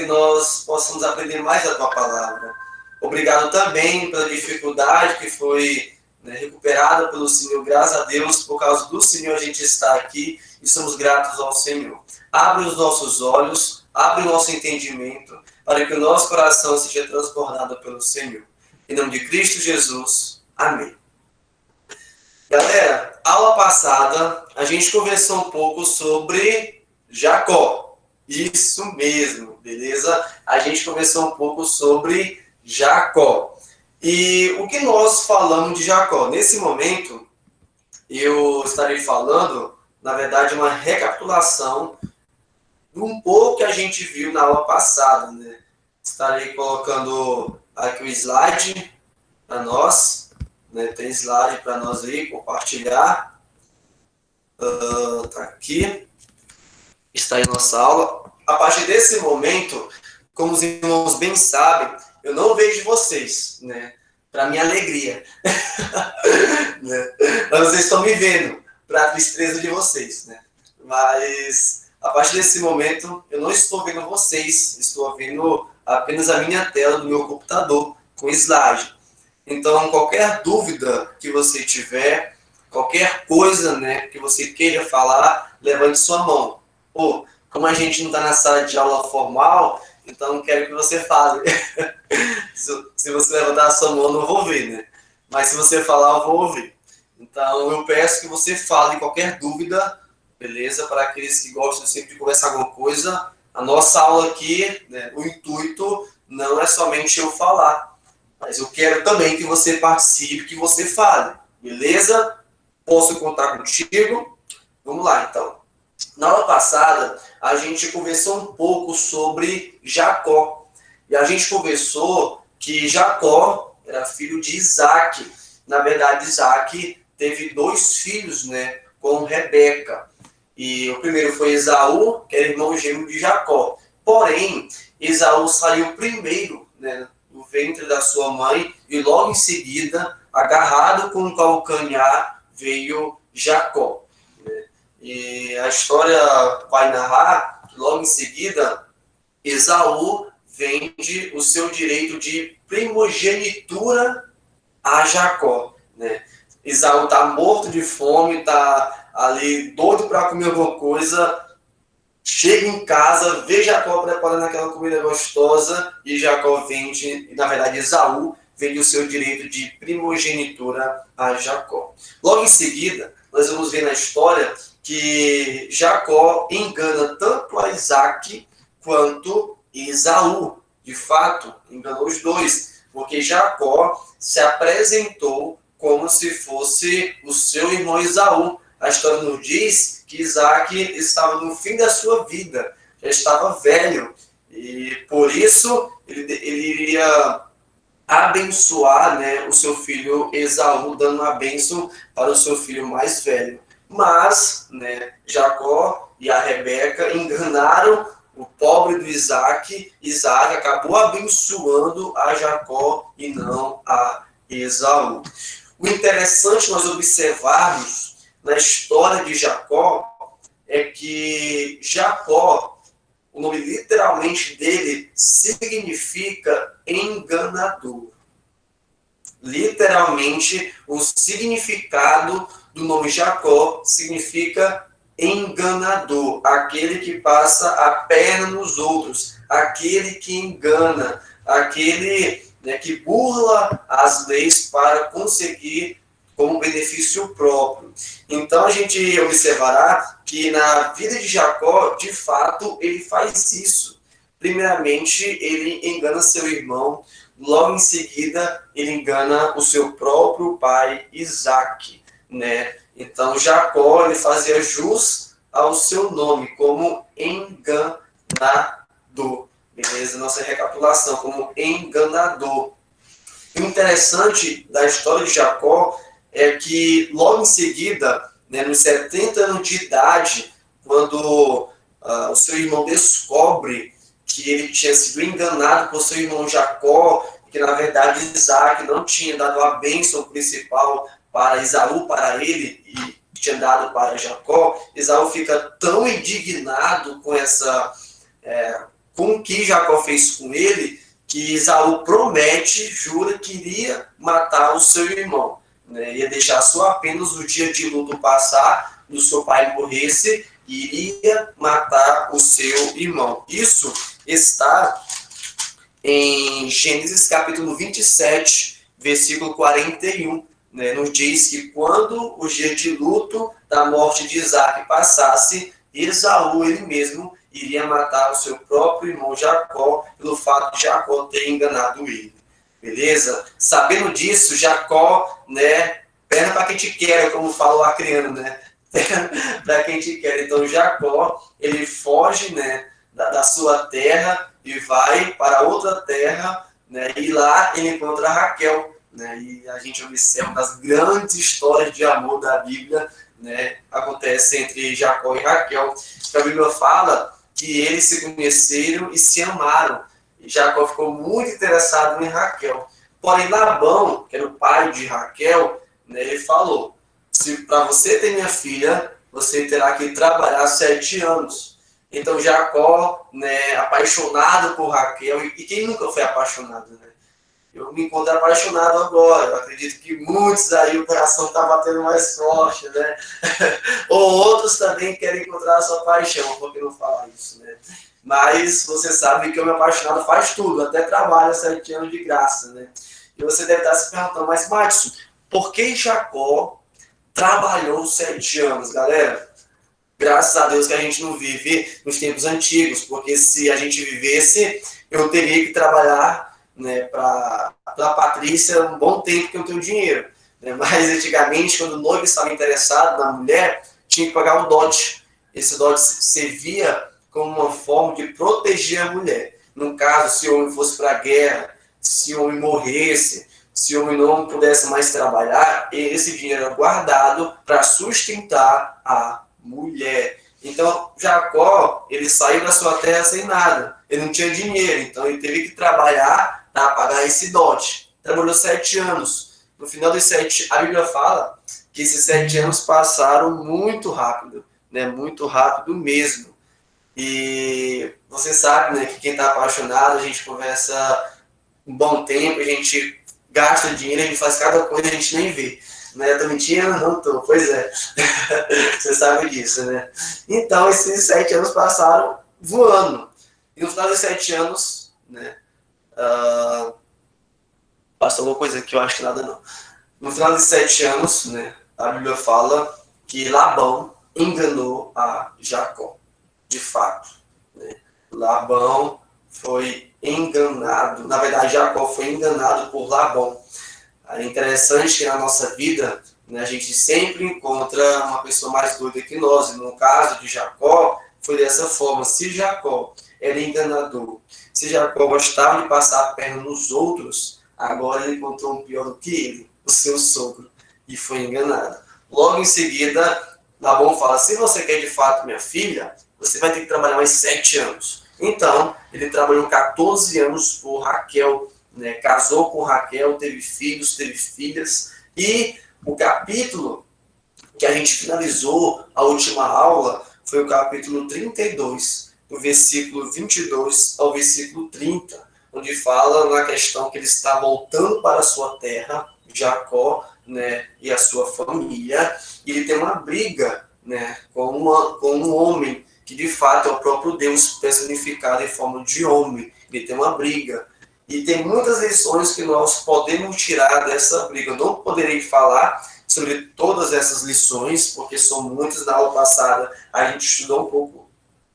que nós possamos aprender mais da Tua Palavra. Obrigado também pela dificuldade que foi recuperada pelo Senhor. Graças a Deus, por causa do Senhor, a gente está aqui e somos gratos ao Senhor. Abre os nossos olhos, abre o nosso entendimento, para que o nosso coração seja transbordado pelo Senhor. Em nome de Cristo Jesus. Amém. Galera, aula passada, a gente conversou um pouco sobre Jacó. Isso mesmo, beleza? A gente conversou um pouco sobre Jacó. E o que nós falamos de Jacó? Nesse momento, eu estarei falando, na verdade, uma recapitulação de um pouco que a gente viu na aula passada, né? Estarei colocando aqui o slide para nós, né? Tem slide para nós aí, compartilhar. Tá aqui. Está aí nossa aula. A partir desse momento, como os irmãos bem sabem, eu não vejo vocês, né? Para minha alegria. Né? Mas vocês estão me vendo, para a tristeza de vocês, né? Mas a partir desse momento, eu não estou vendo vocês, estou vendo apenas a minha tela do meu computador com slide. Então, qualquer dúvida que você tiver, qualquer coisa, né, que você queira falar, levante sua mão. Pô, como a gente não está na sala de aula formal, então quero que você fale. Se você levantar a sua mão, eu não vou ver, né? Mas se você falar, eu vou ouvir. Então, eu peço que você fale qualquer dúvida, beleza? Para aqueles que gostam sempre de conversar alguma coisa. A nossa aula aqui, né, o intuito não é somente eu falar, mas eu quero também que você participe, que você fale, beleza? Posso contar contigo? Vamos lá, então. Na aula passada, a gente conversou um pouco sobre Jacó. E a gente conversou que Jacó era filho de Isaac. Na verdade, Isaac teve 2 filhos, né, com Rebeca. E o primeiro foi Esaú, que era irmão gêmeo de Jacó. Porém, Esaú saiu primeiro, né, do ventre da sua mãe, e logo em seguida, agarrado com um calcanhar, veio Jacó. Né? E a história vai narrar que logo em seguida, Esaú vende o seu direito de primogenitura a Jacó. Né? Esaú está morto de fome, está ali doido para comer alguma coisa, chega em casa, vê Jacó preparando aquela comida gostosa e Jacó vende, na verdade Esaú vende o seu direito de primogenitura a Jacó. Logo em seguida, nós vamos ver na história que Jacó engana tanto a Isaac quanto Esaú. De fato, enganou os dois, porque Jacó se apresentou como se fosse o seu irmão Esaú. A história nos diz que Isaac estava no fim da sua vida, já estava velho, e por isso ele iria abençoar, né, o seu filho Esaú, dando uma bênção para o seu filho mais velho. Mas, né, Jacó e a Rebeca enganaram o pobre do Isaac. Isaac acabou abençoando a Jacó e não a Esaú. O interessante nós observarmos na história de Jacó é que Jacó, o nome literalmente dele, significa enganador. Literalmente, o significado do nome Jacó significa enganador, aquele que passa a perna nos outros, aquele que engana, aquele, né, que burla as leis para conseguir como benefício próprio. Então a gente observará que na vida de Jacó, de fato, ele faz isso. Primeiramente, ele engana seu irmão, logo em seguida, ele engana o seu próprio pai, Isaac, né? Então Jacó, ele fazia jus ao seu nome, como enganador. Beleza? Nossa recapitulação, como enganador. O interessante da história de Jacó é que logo em seguida, né, nos 70 anos de idade, quando o seu irmão descobre que ele tinha sido enganado por seu irmão Jacó, que na verdade Isaac não tinha dado a bênção principal para Esaú, para ele, e tinha dado para Jacó, Esaú fica tão indignado com essa com o que Jacó fez com ele, que Esaú promete, jura que iria matar o seu irmão, né? Ia deixar só apenas o dia de luto passar, do seu pai morresse, e iria matar o seu irmão. Isso está em Gênesis capítulo 27, versículo 41, né? Nos diz que quando o dia de luto da morte de Isaac passasse, Esaú, ele mesmo, iria matar o seu próprio irmão Jacó, pelo fato de Jacó ter enganado ele. Beleza? Sabendo disso, Jacó, né, perna para quem te quer, como fala o acriano, né? Para quem te quer. Então, Jacó, ele foge, né, da sua terra e vai para outra terra, né, e lá ele encontra Raquel, né, e a gente observa uma das grandes histórias de amor da Bíblia, né, acontece entre Jacó e Raquel. A Bíblia fala que eles se conheceram e se amaram. E Jacó ficou muito interessado em Raquel. Porém, Labão, que era o pai de Raquel, né, ele falou: se para você ter minha filha, você terá que trabalhar 7 anos. Então, Jacó, né, apaixonado por Raquel, e quem nunca foi apaixonado, né? Eu me encontro apaixonado agora. Eu acredito que muitos aí o coração está batendo mais forte, né? Ou outros também querem encontrar a sua paixão, por que não falar isso, né? Mas você sabe que o meu apaixonado faz tudo, até trabalha 7 anos de graça, né? E você deve estar se perguntando, mas Madison, por que Jacó trabalhou 7 anos, galera? Graças a Deus que a gente não vive nos tempos antigos, porque se a gente vivesse, eu teria que trabalhar, né, para a Patrícia um bom tempo que eu tenho dinheiro, né? Mas antigamente, quando o noivo estava interessado na mulher, tinha que pagar um dote. Esse dote servia como uma forma de proteger a mulher. No caso, se o homem fosse para a guerra, se o homem morresse, se o homem não pudesse mais trabalhar, esse dinheiro era guardado para sustentar a mulher. Então, Jacó, ele saiu da sua terra sem nada. Ele não tinha dinheiro, então ele teve que trabalhar para pagar esse dote. Trabalhou 7 anos. No final dos 7, a Bíblia fala que esses 7 anos passaram muito rápido, né? Muito rápido mesmo. E você sabe, né, que quem está apaixonado, a gente conversa um bom tempo, a gente gasta dinheiro, a gente faz cada coisa, a gente nem vê. Né? Tô mentindo? Não tô. Pois é. Você sabe disso, né? Então, esses 7 anos passaram voando. E no final dos 7 anos, né? Passou alguma coisa que eu acho que nada não. No final dos 7 anos, né? A Bíblia fala que Labão enganou a Jacó. De fato. Né? Labão foi enganado. Na verdade, Jacó foi enganado por Labão. É interessante que na nossa vida, né, a gente sempre encontra uma pessoa mais doida que nós. E no caso de Jacó, foi dessa forma. Se Jacó era enganador, se Jacó gostava de passar a perna nos outros, agora ele encontrou um pior do que ele, o seu sogro, e foi enganado. Logo em seguida, Labão fala: se você quer de fato minha filha, você vai ter que trabalhar mais 7 anos. Então, ele trabalhou 14 anos por Raquel, né? Casou com Raquel, teve filhos, teve filhas. E o capítulo que a gente finalizou a última aula foi o capítulo 32, do versículo 22 ao versículo 30, onde fala na questão que ele está voltando para a sua terra, Jacó, né, e a sua família, e ele tem uma briga, né, com um homem que de fato é o próprio Deus personificado em forma de homem. Ele tem uma briga. E tem muitas lições que nós podemos tirar dessa briga. Eu não poderei falar sobre todas essas lições, porque são muitas. Na aula passada a gente estudou um pouco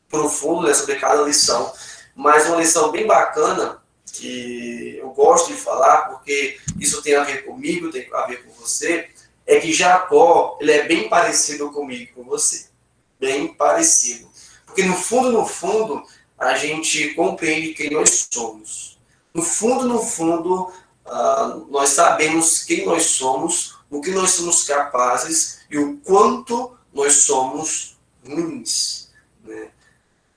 profundo, né, sobre cada lição. Mas uma lição bem bacana, que eu gosto de falar, porque isso tem a ver comigo, tem a ver com você, é que Jacó, ele é bem parecido comigo, com você. Bem parecido. Porque no fundo, a gente compreende quem nós somos. No fundo, nós sabemos quem nós somos, o que nós somos capazes e o quanto nós somos ruins. Né?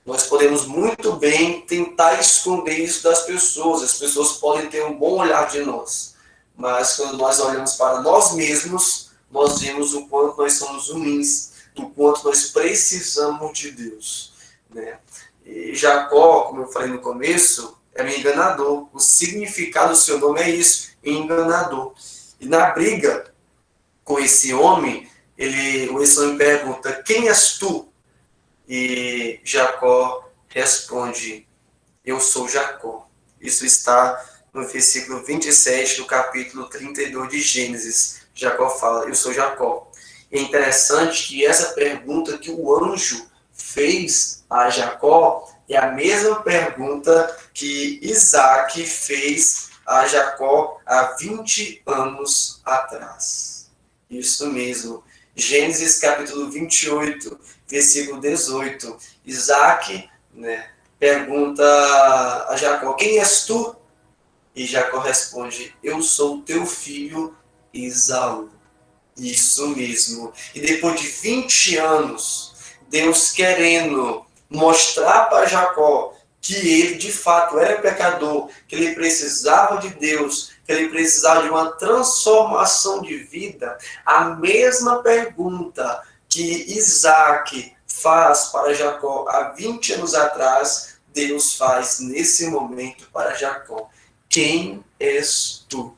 Nós podemos muito bem tentar esconder isso das pessoas. As pessoas podem ter um bom olhar de nós. Mas quando nós olhamos para nós mesmos, nós vemos o quanto nós somos ruins, do quanto nós precisamos de Deus. Né? E Jacó, como eu falei no começo, era um enganador. O significado do seu nome é isso, enganador. E na briga com esse homem, o Esaú pergunta: quem és tu? E Jacó responde: eu sou Jacó. Isso está no versículo 27 do capítulo 32 de Gênesis. Jacó fala: eu sou Jacó. É interessante que essa pergunta que o anjo fez a Jacó é a mesma pergunta que Isaac fez a Jacó há 20 anos atrás. Isso mesmo. Gênesis capítulo 28, versículo 18. Isaac, pergunta a Jacó: quem és tu? E Jacó responde: eu sou teu filho Esaú. Isso mesmo. E depois de 20 anos, Deus querendo mostrar para Jacó que ele de fato era pecador, que ele precisava de Deus, que ele precisava de uma transformação de vida, a mesma pergunta que Isaac faz para Jacó há 20 anos atrás, Deus faz nesse momento para Jacó: quem és tu?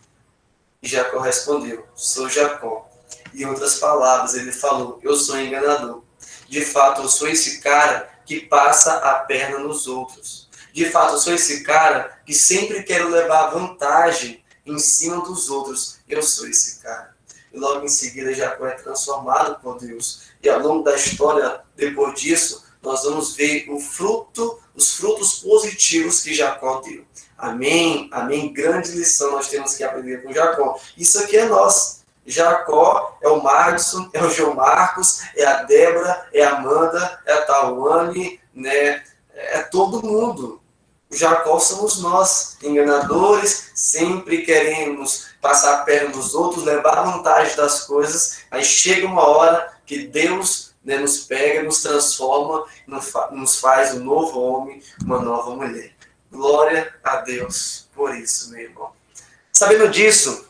E Jacó respondeu: sou Jacó. Em outras palavras, ele falou: eu sou enganador. De fato, eu sou esse cara que passa a perna nos outros. De fato, eu sou esse cara que sempre quero levar vantagem em cima dos outros. Eu sou esse cara. E logo em seguida, Jacó é transformado por Deus. E ao longo da história, depois disso, nós vamos ver os frutos positivos que Jacó deu. Amém? Amém? Grande lição nós temos que aprender com Jacó. Isso aqui é nós. Jacó é o Madison, é o João Marcos, é a Débora, é a Amanda, é a Tawane, né? É todo mundo. O Jacó somos nós, enganadores, sempre queremos passar a perna nos outros, levar vantagem das coisas, aí chega uma hora que Deus, nos pega, nos transforma, nos faz um novo homem, uma nova mulher. Glória a Deus por isso, meu irmão. Sabendo disso,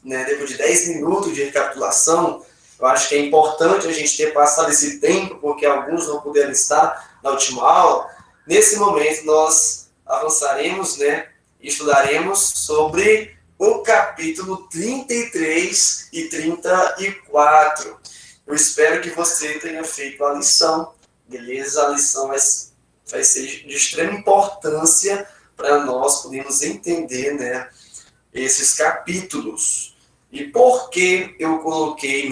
depois de 10 minutos de recapitulação, eu acho que é importante a gente ter passado esse tempo, porque alguns não puderam estar na última aula. Nesse momento, nós avançaremos, e estudaremos sobre o capítulo 33 e 34. Eu espero que você tenha feito a lição, beleza? A lição vai ser de extrema importância para nós podermos entender, esses capítulos. E por que eu coloquei,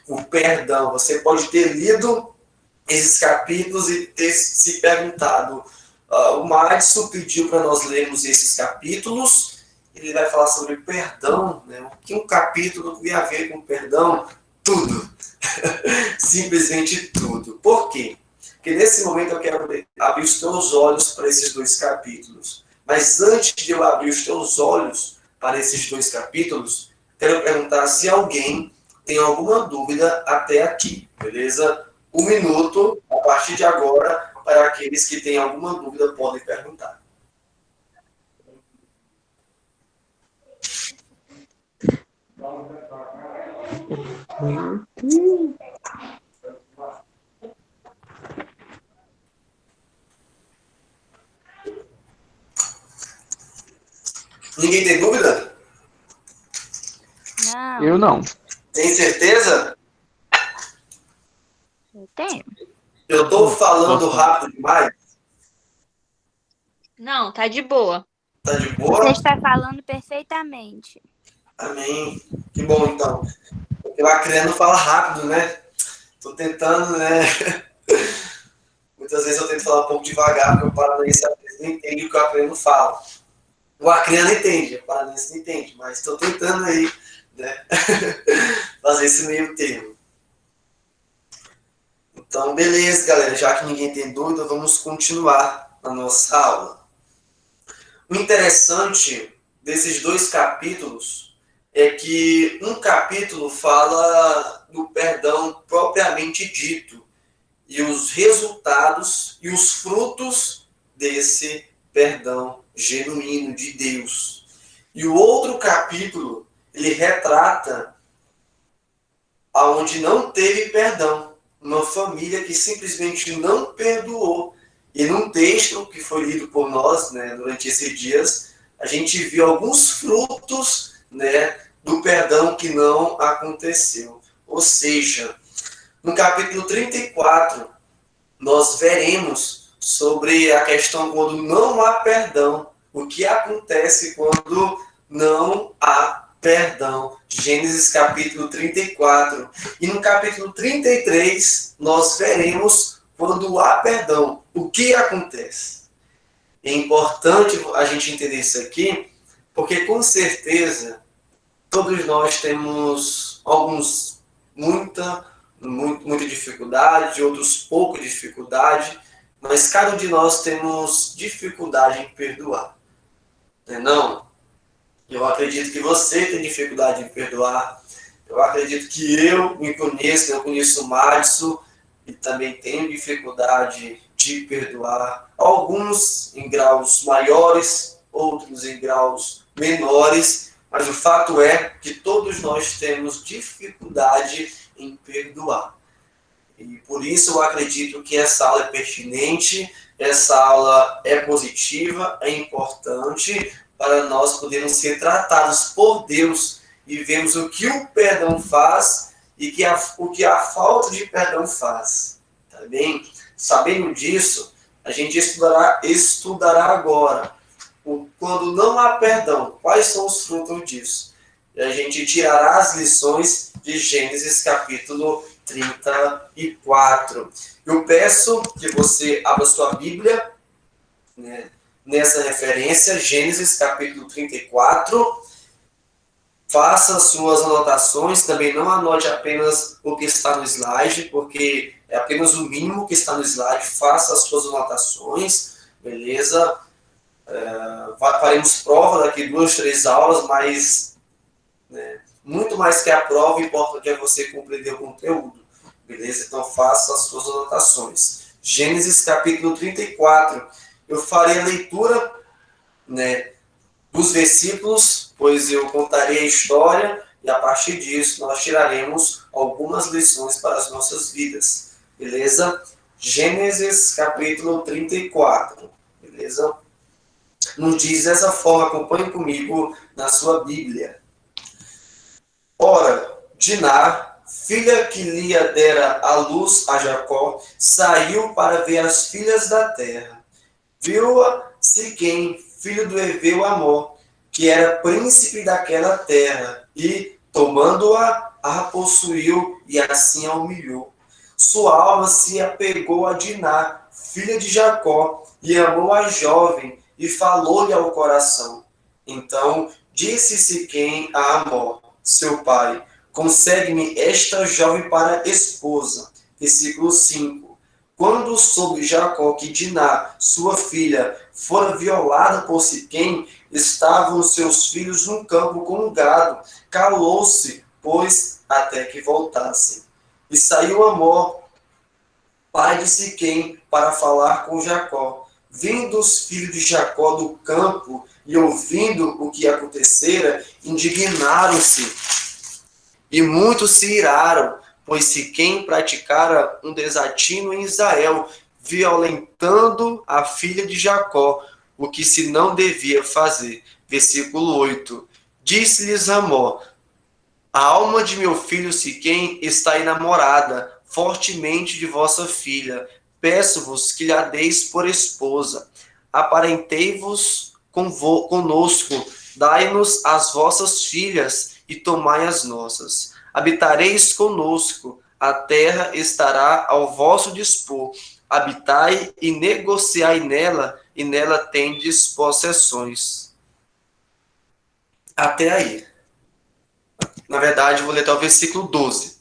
o perdão? Você pode ter lido esses capítulos e ter se perguntado: o Madison pediu para nós lermos esses capítulos, ele vai falar sobre perdão, o que um capítulo tem a ver com perdão? Tudo. Simplesmente tudo. Por quê? Porque nesse momento eu quero abrir os teus olhos para esses dois capítulos. Mas antes de eu abrir os teus olhos para esses dois capítulos, quero perguntar se alguém tem alguma dúvida até aqui, beleza? 1 minuto, a partir de agora, para aqueles que têm alguma dúvida, podem perguntar. Ninguém tem dúvida? Não. Eu não. Tem certeza? Eu tenho. Eu estou falando rápido demais? Não, tá de boa. Tá de boa? Você está falando perfeitamente. Amém. Que bom, então. Porque o acreano fala rápido, né? Tô tentando, Muitas vezes eu tento falar um pouco devagar, porque o paranaense às vezes não entende o que o acreano fala. O acreano entende, o paranaense não entende, mas estou tentando aí, fazer esse meio termo. Então, beleza, galera. Já que ninguém tem dúvida, vamos continuar a nossa aula. O interessante desses dois capítulos é que um capítulo fala do perdão propriamente dito e os resultados e os frutos desse perdão genuíno de Deus. E o outro capítulo, ele retrata aonde não teve perdão, uma família que simplesmente não perdoou E num texto que foi lido por nós, né, durante esses dias, a gente viu alguns frutos, né, do perdão que não aconteceu. Ou seja, no capítulo 34, nós veremos sobre a questão quando não há perdão, o que acontece quando não há perdão. Gênesis capítulo 34. E no capítulo 33, nós veremos quando há perdão, o que acontece. É importante a gente entender isso aqui, porque com certeza todos nós temos muita dificuldade, outros pouca dificuldade, mas cada um de nós temos dificuldade em perdoar. Não é não? Eu acredito que você tem dificuldade em perdoar. Eu acredito que eu me conheço, eu conheço o Madison e também tenho dificuldade de perdoar. Alguns em graus maiores, outros em graus menores, mas o fato é que todos nós temos dificuldade em perdoar. E por isso eu acredito que essa aula é pertinente, essa aula é positiva, é importante para nós podermos ser tratados por Deus e vermos o que o perdão faz e o que a falta de perdão faz. Tá bem? Sabendo disso, a gente estudará agora quando não há perdão, quais são os frutos disso. E a gente tirará as lições de Gênesis capítulo 34. Eu peço que você abra sua Bíblia, né, nessa referência, Gênesis capítulo 34. Faça suas anotações, também não anote apenas o que está no slide, porque é apenas o mínimo que está no slide. Faça as suas anotações, beleza? Faremos prova daqui 2, 3 aulas, mas muito mais que a prova, importa que é você compreender o conteúdo, beleza? Então faça as suas anotações. Gênesis capítulo 34. Eu farei a leitura, né, dos versículos, pois eu contarei a história e a partir disso nós tiraremos algumas lições para as nossas vidas, beleza? Gênesis capítulo 34, beleza? Nos diz dessa forma, acompanhe comigo na sua Bíblia. Ora, Diná, filha que Lia dera à luz a Jacó, saiu para ver as filhas da terra. Viu-a Siquém, filho do Heveu Amor, que era príncipe daquela terra, e, tomando-a, a possuiu e assim a humilhou. Sua alma se apegou a Diná, filha de Jacó, e amou a jovem, e falou-lhe ao coração. Então disse Siquém a Amor, seu pai: concede-me esta jovem para esposa. Versículo 5. Quando soube Jacó que Diná, sua filha, fora violada por Siquém, estavam seus filhos no campo com o gado. Calou-se, pois, até que voltassem. E saiu Amor, pai de Siquém, para falar com Jacó. Vindo os filhos de Jacó do campo e ouvindo o que acontecera, indignaram-se e muitos se iraram, pois Siquém praticara um desatino em Israel, violentando a filha de Jacó, o que se não devia fazer. Versículo 8. Disse-lhes Amor: a alma de meu filho Siquém está enamorada fortemente de vossa filha. Peço-vos que lhe deis por esposa. Aparentei-vos conosco, dai-nos as vossas filhas e tomai as nossas. Habitareis conosco, a terra estará ao vosso dispor. Habitai e negociai nela, e nela tendes possessões. Até aí. Na verdade, vou ler até o versículo 12.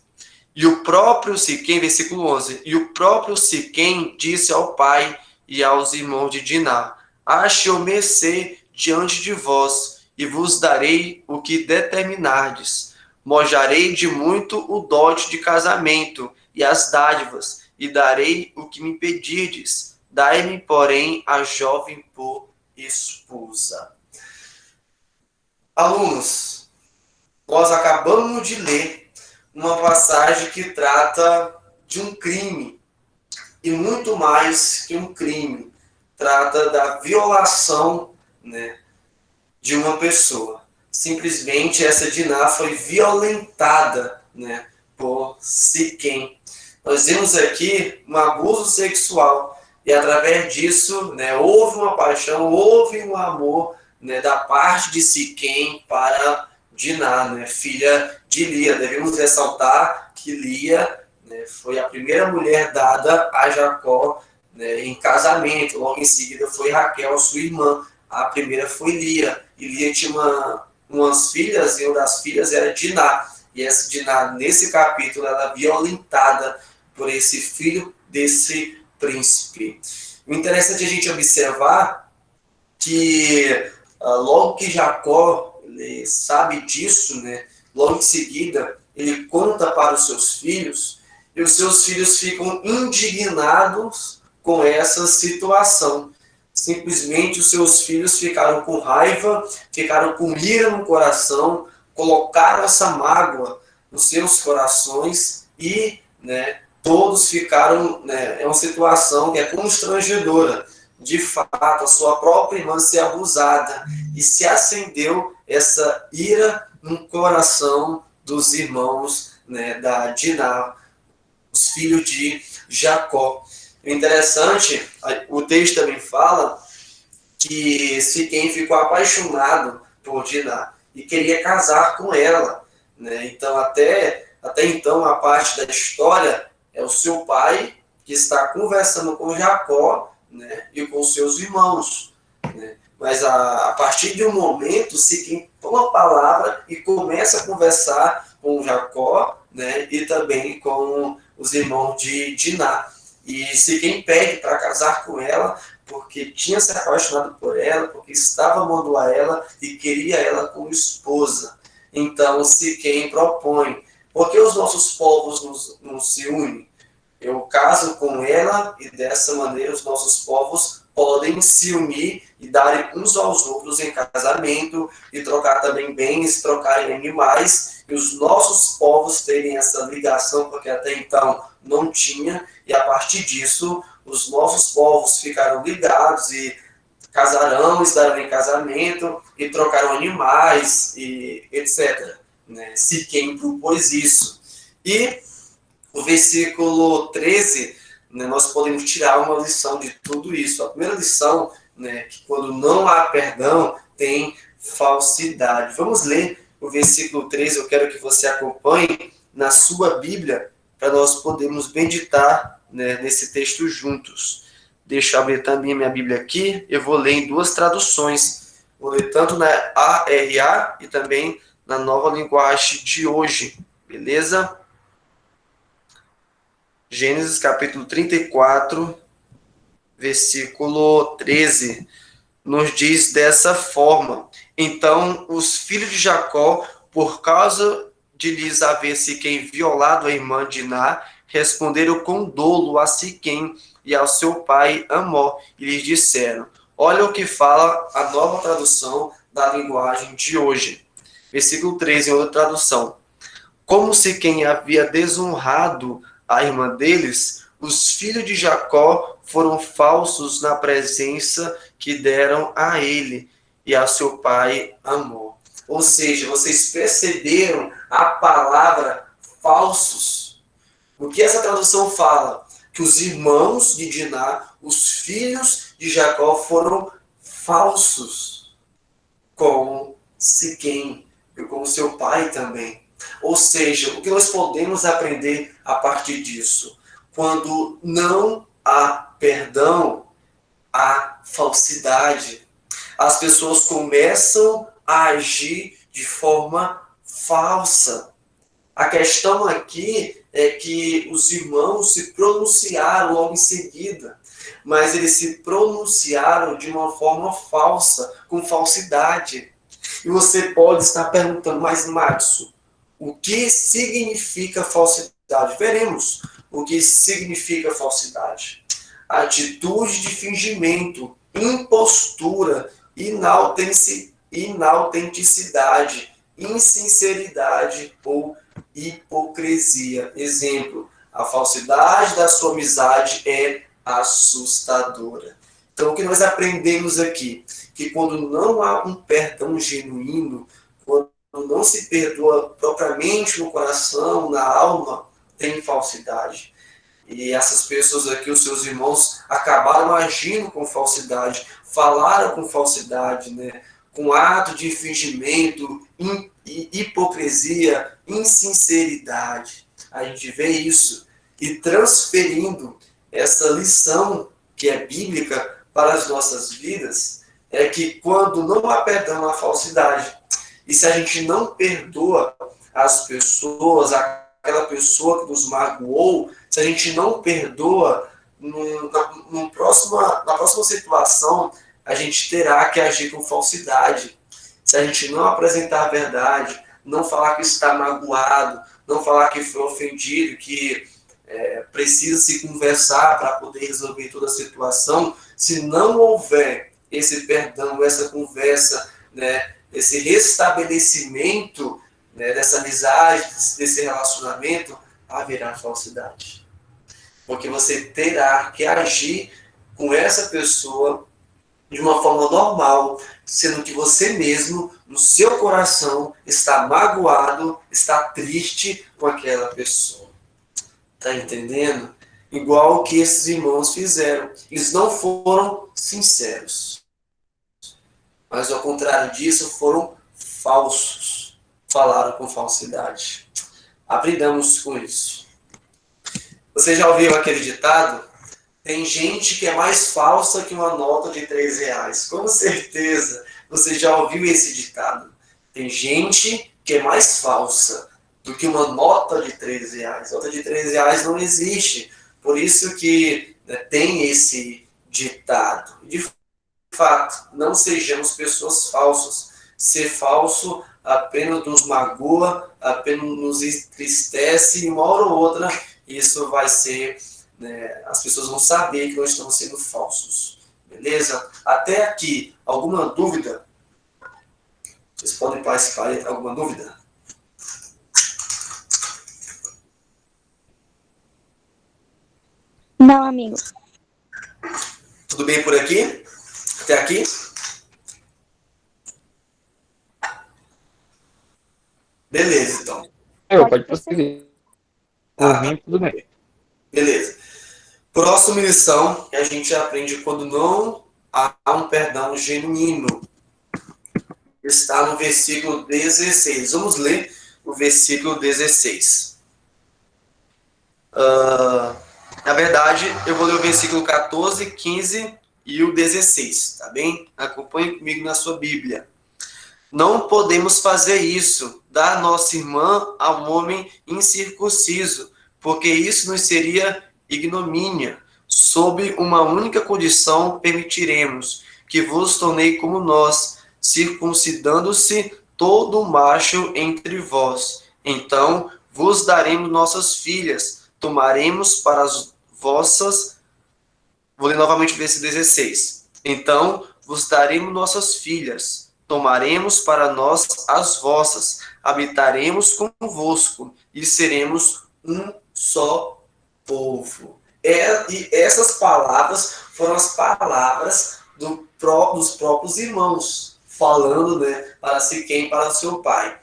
E o próprio Siquém, versículo 11, e o próprio Siquém disse ao pai e aos irmãos de Diná: ache-o mercê diante de vós, e vos darei o que determinardes. Mojarei de muito o dote de casamento e as dádivas, e darei o que me pedirdes. Dai-me, porém, a jovem por esposa. Alunos, nós acabamos de ler uma passagem que trata de um crime, e muito mais que um crime. Trata da violação, né, de uma pessoa. Simplesmente essa Diná foi violentada, né, por Siquém. Nós vemos aqui um abuso sexual e através disso, né, houve uma paixão, houve um amor, né, da parte de Siquém para Diná, né, filha de Lia. Devemos ressaltar que Lia, né, foi a primeira mulher dada a Jacó, né, em casamento. Logo em seguida foi Raquel, sua irmã. A primeira foi Lia. E Lia tinha umas filhas, e uma das filhas era Diná. E essa Diná, nesse capítulo, ela é violentada por esse filho desse príncipe. O interessante é a gente observar que logo que Jacó ele sabe disso, né, logo em seguida ele conta para os seus filhos, e os seus filhos ficam indignados com essa situação. Simplesmente os seus filhos ficaram com raiva, ficaram com ira no coração, colocaram essa mágoa nos seus corações e, né, todos ficaram, né, é uma situação que é constrangedora. De fato, a sua própria irmã ser abusada e se acendeu essa ira no coração dos irmãos, né, da Diná, os filhos de Jacó. O interessante, o texto também fala que Siquém ficou apaixonado por Diná e queria casar com ela, né? Então, até então, a parte da história é o seu pai que está conversando com Jacó, né, e com seus irmãos, né? Mas a partir de um momento, Siquém toma a palavra e começa a conversar com Jacó, né, e também com os irmãos de Diná. E Siquém pede para casar com ela, porque tinha se apaixonado por ela, porque estava amando a ela e queria ela como esposa. Então Siquém propõe: por que os nossos povos não se unem? Eu caso com ela e dessa maneira os nossos povos podem se unir e darem uns aos outros em casamento e trocar também bens, trocarem animais, e os nossos povos terem essa ligação, porque até então não tinha, e a partir disso os nossos povos ficaram ligados e casarão, estarão em casamento e trocaram animais e etc. Né? Siquém propôs isso. E o versículo 13, né, nós podemos tirar uma lição de tudo isso. A primeira lição, né, que quando não há perdão, tem falsidade. Vamos ler o versículo 13, eu quero que você acompanhe na sua Bíblia, para nós podermos meditar, né, nesse texto juntos. Deixa eu abrir também minha Bíblia aqui, eu vou ler em duas traduções. Vou ler tanto na ARA e também na nova linguagem de hoje, beleza? Gênesis capítulo 34, versículo 13, nos diz dessa forma: então os filhos de Jacó, por causa de lhes haver Siquém violado a irmã Diná, responderam com dolo a Siquém e ao seu pai Amor, e lhes disseram: olha o que fala a nova tradução da linguagem de hoje. Versículo 13, em outra tradução: como Siquém havia desonrado a irmã deles, os filhos de Jacó foram falsos na presença que deram a ele e a seu pai Amor. Ou seja, vocês perceberam a palavra falsos? O que essa tradução fala? Que os irmãos de Diná, os filhos de Jacó, foram falsos com Siquém e com seu pai também. Ou seja, o que nós podemos aprender a partir disso? Quando não há perdão, há falsidade. As pessoas começam a agir de forma falsa. A questão aqui é que os irmãos se pronunciaram logo em seguida, mas eles se pronunciaram de uma forma falsa, com falsidade. E você pode estar perguntando: mas Madison, o que significa falsidade? Veremos o que significa falsidade. Atitude de fingimento, impostura, inautenticidade, insinceridade ou hipocrisia. Exemplo: A falsidade da sua amizade é assustadora. Então, o que nós aprendemos aqui? Que quando não há um perdão genuíno, quando não se perdoa propriamente no coração, na alma, tem falsidade. E essas pessoas aqui, os seus irmãos, acabaram agindo com falsidade, falaram com falsidade, né? Com ato de fingimento, hipocrisia, insinceridade. A gente vê isso. E transferindo essa lição que é bíblica para as nossas vidas, é que quando não há perdão à falsidade, e se a gente não perdoa as pessoas, aquela pessoa que nos magoou, se a gente não perdoa, na próxima situação, a gente terá que agir com falsidade. Se a gente não apresentar a verdade, não falar que está magoado, não falar que foi ofendido, que precisa se conversar para poder resolver toda a situação, se não houver esse perdão, essa conversa, né, esse restabelecimento, né, dessa amizade, desse relacionamento, haverá falsidade. Porque você terá que agir com essa pessoa de uma forma normal, sendo que você mesmo, no seu coração, está magoado, está triste com aquela pessoa. Tá entendendo? Igual o que esses irmãos fizeram. Eles não foram sinceros. Mas, ao contrário disso, foram falsos. Falaram com falsidade. Aprendamos com isso. Você já ouviu aquele ditado? Tem gente que é mais falsa que uma nota de R$3. Com certeza, você já ouviu esse ditado. Tem gente que é mais falsa do que uma nota de R$3. Nota de R$3 não existe. Por isso que, né, tem esse ditado. De fato, não sejamos pessoas falsas. Ser falso apenas nos magoa, apenas nos entristece, e uma hora ou outra isso vai ser, né, as pessoas vão saber que nós estamos sendo falsos. Beleza? Até aqui, alguma dúvida? Vocês podem participar aí, alguma dúvida? Não, amigo. Tudo bem por aqui? Até aqui? Beleza, então. Pode prosseguir. Por mim, tudo bem. Beleza. Próxima lição que a gente aprende quando não há um perdão genuíno. Está no versículo 16. Vamos ler o versículo 16. Na verdade, eu vou ler o versículo 14, 15 e o 16, tá bem? Acompanhe comigo na sua Bíblia. Não podemos fazer isso, dar nossa irmã a um homem incircunciso, porque isso nos seria ignomínia. Sob uma única condição permitiremos que vos tornei como nós, circuncidando-se todo macho entre vós. Então vos daremos nossas filhas, tomaremos para as vossas... Vou ler novamente o versículo 16. Então vos daremos nossas filhas, tomaremos para nós as vossas, habitaremos convosco e seremos um só povo. E essas palavras foram as palavras dos próprios irmãos, falando, né, para Siquém, para seu pai.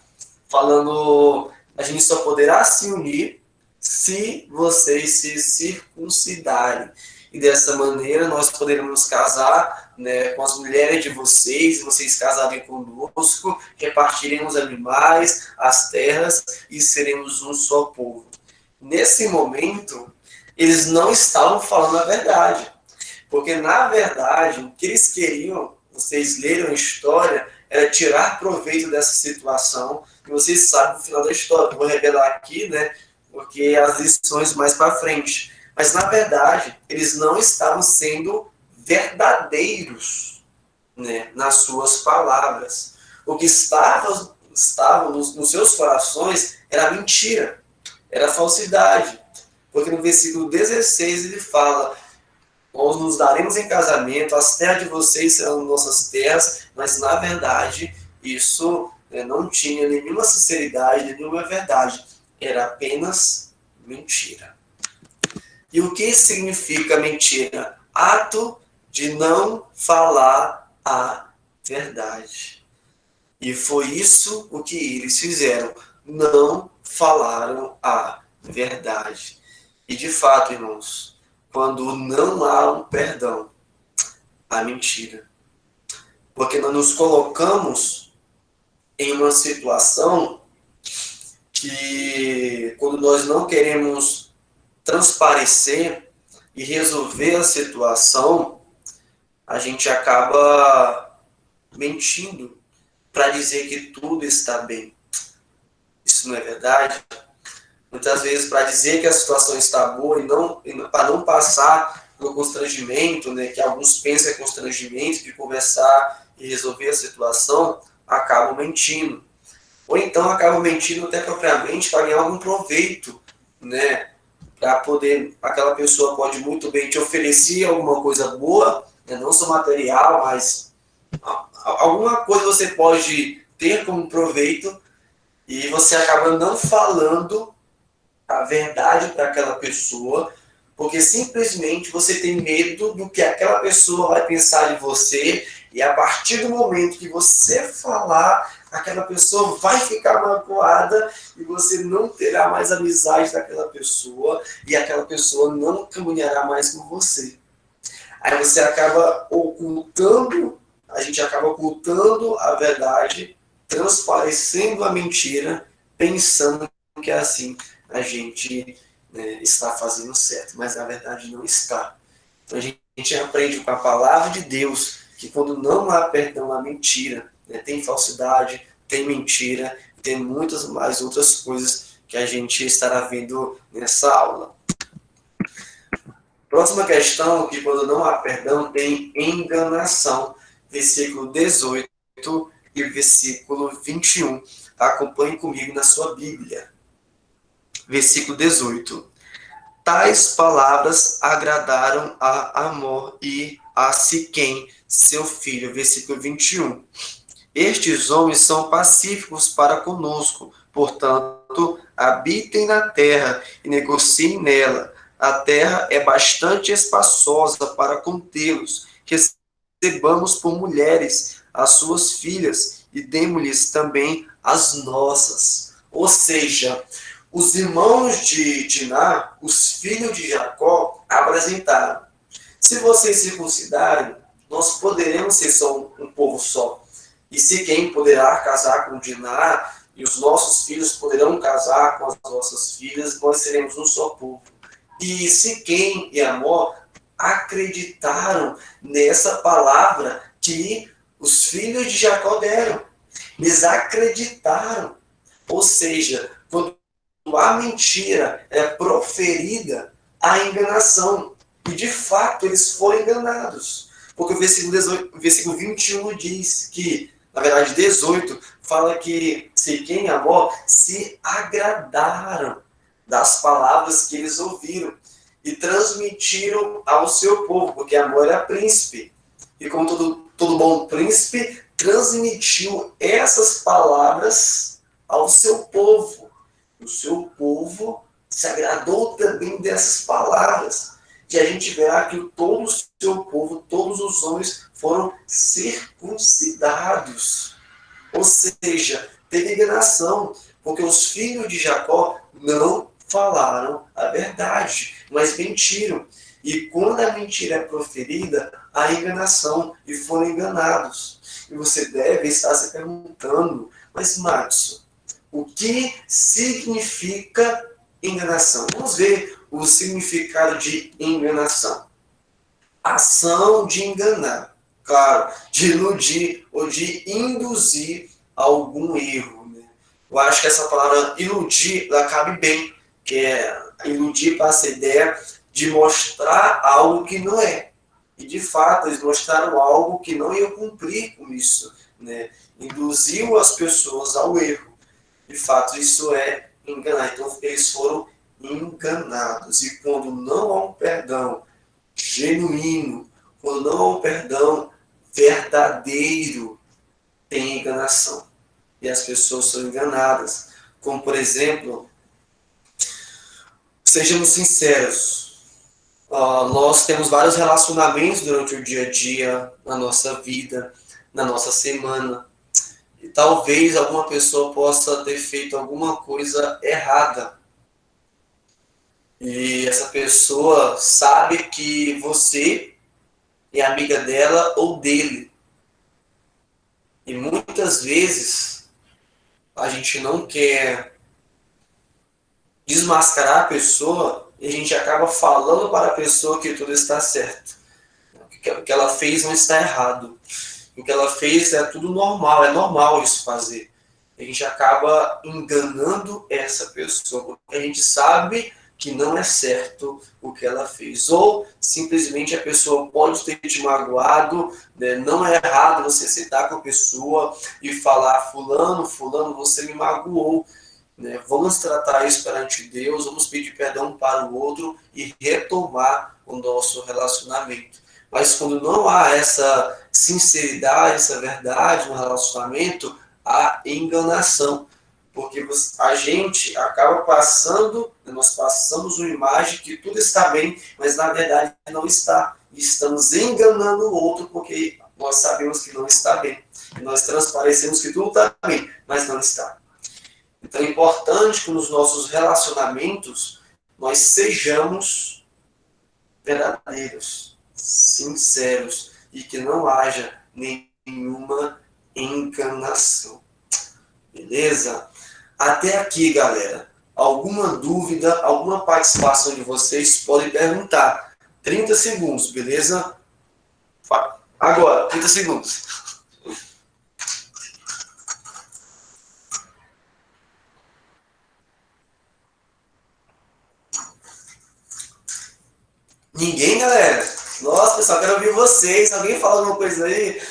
Falando, a gente só poderá se unir se vocês se circuncidarem. E dessa maneira nós poderemos casar, né, com as mulheres de vocês casarem conosco, repartiremos animais, as terras e seremos um só povo. Nesse momento, eles não estavam falando a verdade. Porque, na verdade, o que eles queriam, vocês leram a história, era tirar proveito dessa situação. E vocês sabem o final da história. Eu vou revelar aqui, né? Porque as lições mais para frente. Mas, na verdade, eles não estavam sendo verdadeiros, né, nas suas palavras. O que estava nos seus corações era mentira, era falsidade. Porque no versículo 16 ele fala: nós nos daremos em casamento, as terras de vocês serão nossas terras, mas na verdade isso, né, não tinha nenhuma sinceridade, nenhuma verdade, era apenas mentira. E o que significa mentira? Ato de não falar a verdade. E foi isso o que eles fizeram. Não falaram a verdade. E de fato, irmãos, quando não há um perdão, há mentira. Porque nós nos colocamos em uma situação que, quando nós não queremos transparecer e resolver a situação, a gente acaba mentindo para dizer que tudo está bem. Isso não é verdade? Muitas vezes, para dizer que a situação está boa e para não passar pelo constrangimento, né, que alguns pensam é constrangimento, de conversar e resolver a situação, acabam mentindo. Ou então acabam mentindo até propriamente para ganhar algum proveito, né? Para poder, aquela pessoa pode muito bem te oferecer alguma coisa boa, né, não só material, mas alguma coisa você pode ter como proveito e você acaba não falando a verdade para aquela pessoa, porque simplesmente você tem medo do que aquela pessoa vai pensar de você, e a partir do momento que você falar, aquela pessoa vai ficar magoada e você não terá mais amizade daquela pessoa e aquela pessoa não caminhará mais com você. Aí você acaba ocultando, a gente acaba ocultando a verdade, transparecendo a mentira, pensando que é assim a gente, né, está fazendo certo, mas na verdade não está. Então a gente aprende com a palavra de Deus que quando não há perdão à mentira, né, tem falsidade, tem mentira, tem muitas mais outras coisas que a gente estará vendo nessa aula. Próxima questão, que quando não há perdão, tem enganação. Versículo 18 e versículo 21. Acompanhe comigo na sua Bíblia. Versículo 18. Tais palavras agradaram a Amor e a Siquém, seu filho. Versículo 21. Estes homens são pacíficos para conosco, portanto, habitem na terra e negociem nela. A terra é bastante espaçosa para contê-los. Recebamos por mulheres as suas filhas e demos-lhes também as nossas. Ou seja, os irmãos de Diná, os filhos de Jacó, apresentaram: se vocês circuncidarem, nós poderemos ser só um povo só. E Siquém poderá casar com Diná, e os nossos filhos poderão casar com as nossas filhas, nós seremos um só povo. E Siquém e Amor acreditaram nessa palavra que os filhos de Jacó deram. Eles acreditaram. Ou seja, quando a mentira é proferida, a enganação. E de fato eles foram enganados. Porque o versículo 21 diz que, na verdade 18, fala que Siquém e Amor se agradaram das palavras que eles ouviram e transmitiram ao seu povo, porque Amor era príncipe. E como todo bom príncipe, transmitiu essas palavras ao seu povo. O seu povo se agradou também dessas palavras. E a gente verá que todo o seu povo, todos os homens, foram circuncidados. Ou seja, teve enganação, porque os filhos de Jacó não falaram a verdade, mas mentiram. E quando a mentira é proferida, há enganação, e foram enganados. E você deve estar se perguntando: mas Marcos, o que significa enganação? Vamos ver o significado de enganação. Ação de enganar, claro, de iludir ou de induzir algum erro, né? Eu acho que essa palavra iludir, ela cabe bem, que é iludir passa a ideia de mostrar algo que não é. E de fato, eles mostraram algo que não iam cumprir com isso, né? Induziu as pessoas ao erro. De fato, isso é enganar. Então, eles foram enganados. E quando não há um perdão genuíno, quando não há um perdão verdadeiro, tem enganação. E as pessoas são enganadas. Como, por exemplo, sejamos sinceros, Nós temos vários relacionamentos durante o dia a dia, na nossa vida, na nossa semana. E talvez alguma pessoa possa ter feito alguma coisa errada. E essa pessoa sabe que você é amiga dela ou dele. E muitas vezes a gente não quer desmascarar a pessoa e a gente acaba falando para a pessoa que tudo está certo. O que ela fez não está errado. O que ela fez é tudo normal, é normal isso fazer. A gente acaba enganando essa pessoa, porque a gente sabe que não é certo o que ela fez. Ou simplesmente a pessoa pode ter te magoado, né? Não é errado você sentar com a pessoa e falar, fulano, você me magoou. Né? Vamos tratar isso perante Deus, vamos pedir perdão para o outro e retomar o nosso relacionamento. Mas quando não há essa sinceridade, essa verdade no relacionamento, há enganação. Porque a gente acaba passando, nós passamos uma imagem que tudo está bem, mas na verdade não está. E estamos enganando o outro porque nós sabemos que não está bem. E nós transparecemos que tudo está bem, mas não está. Então é importante que nos nossos relacionamentos nós sejamos verdadeiros, sinceros e que não haja nenhuma enganação. Beleza? Até aqui, galera. Alguma dúvida, alguma participação de vocês, podem perguntar. 30 segundos, beleza? Agora, 30 segundos. Ninguém, galera? Nossa, pessoal, quero ouvir vocês. Alguém fala alguma coisa aí?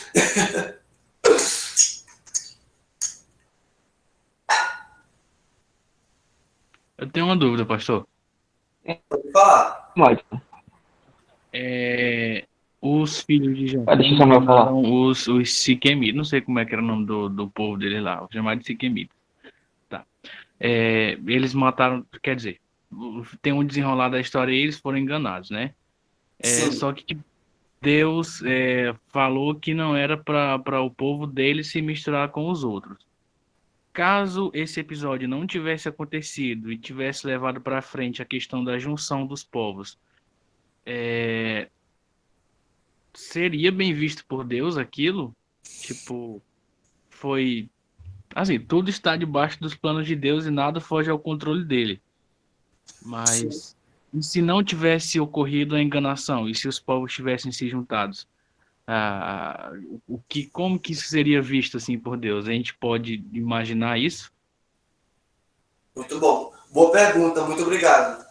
Eu tenho uma dúvida, pastor. Pode falar. Pode. Os filhos de Jacó Deixa o Samuel falar. eram os Siquemitas. Não sei como é que era o nome do povo dele lá. Vou chamar de Siquemitas. Tá. Eles mataram, quer dizer, tem um desenrolar da história e eles foram enganados, né? Sim. Só que Deus falou que não era para o povo dele se misturar com os outros. Caso esse episódio não tivesse acontecido e tivesse levado para frente a questão da junção dos povos, seria bem visto por Deus aquilo? Tipo, foi assim, tudo está debaixo dos planos de Deus e nada foge ao controle dele. Mas e se não tivesse ocorrido a enganação e se os povos tivessem se juntados? Como que isso seria visto assim por Deus? A gente pode imaginar isso? Muito bom. Boa pergunta, muito obrigado.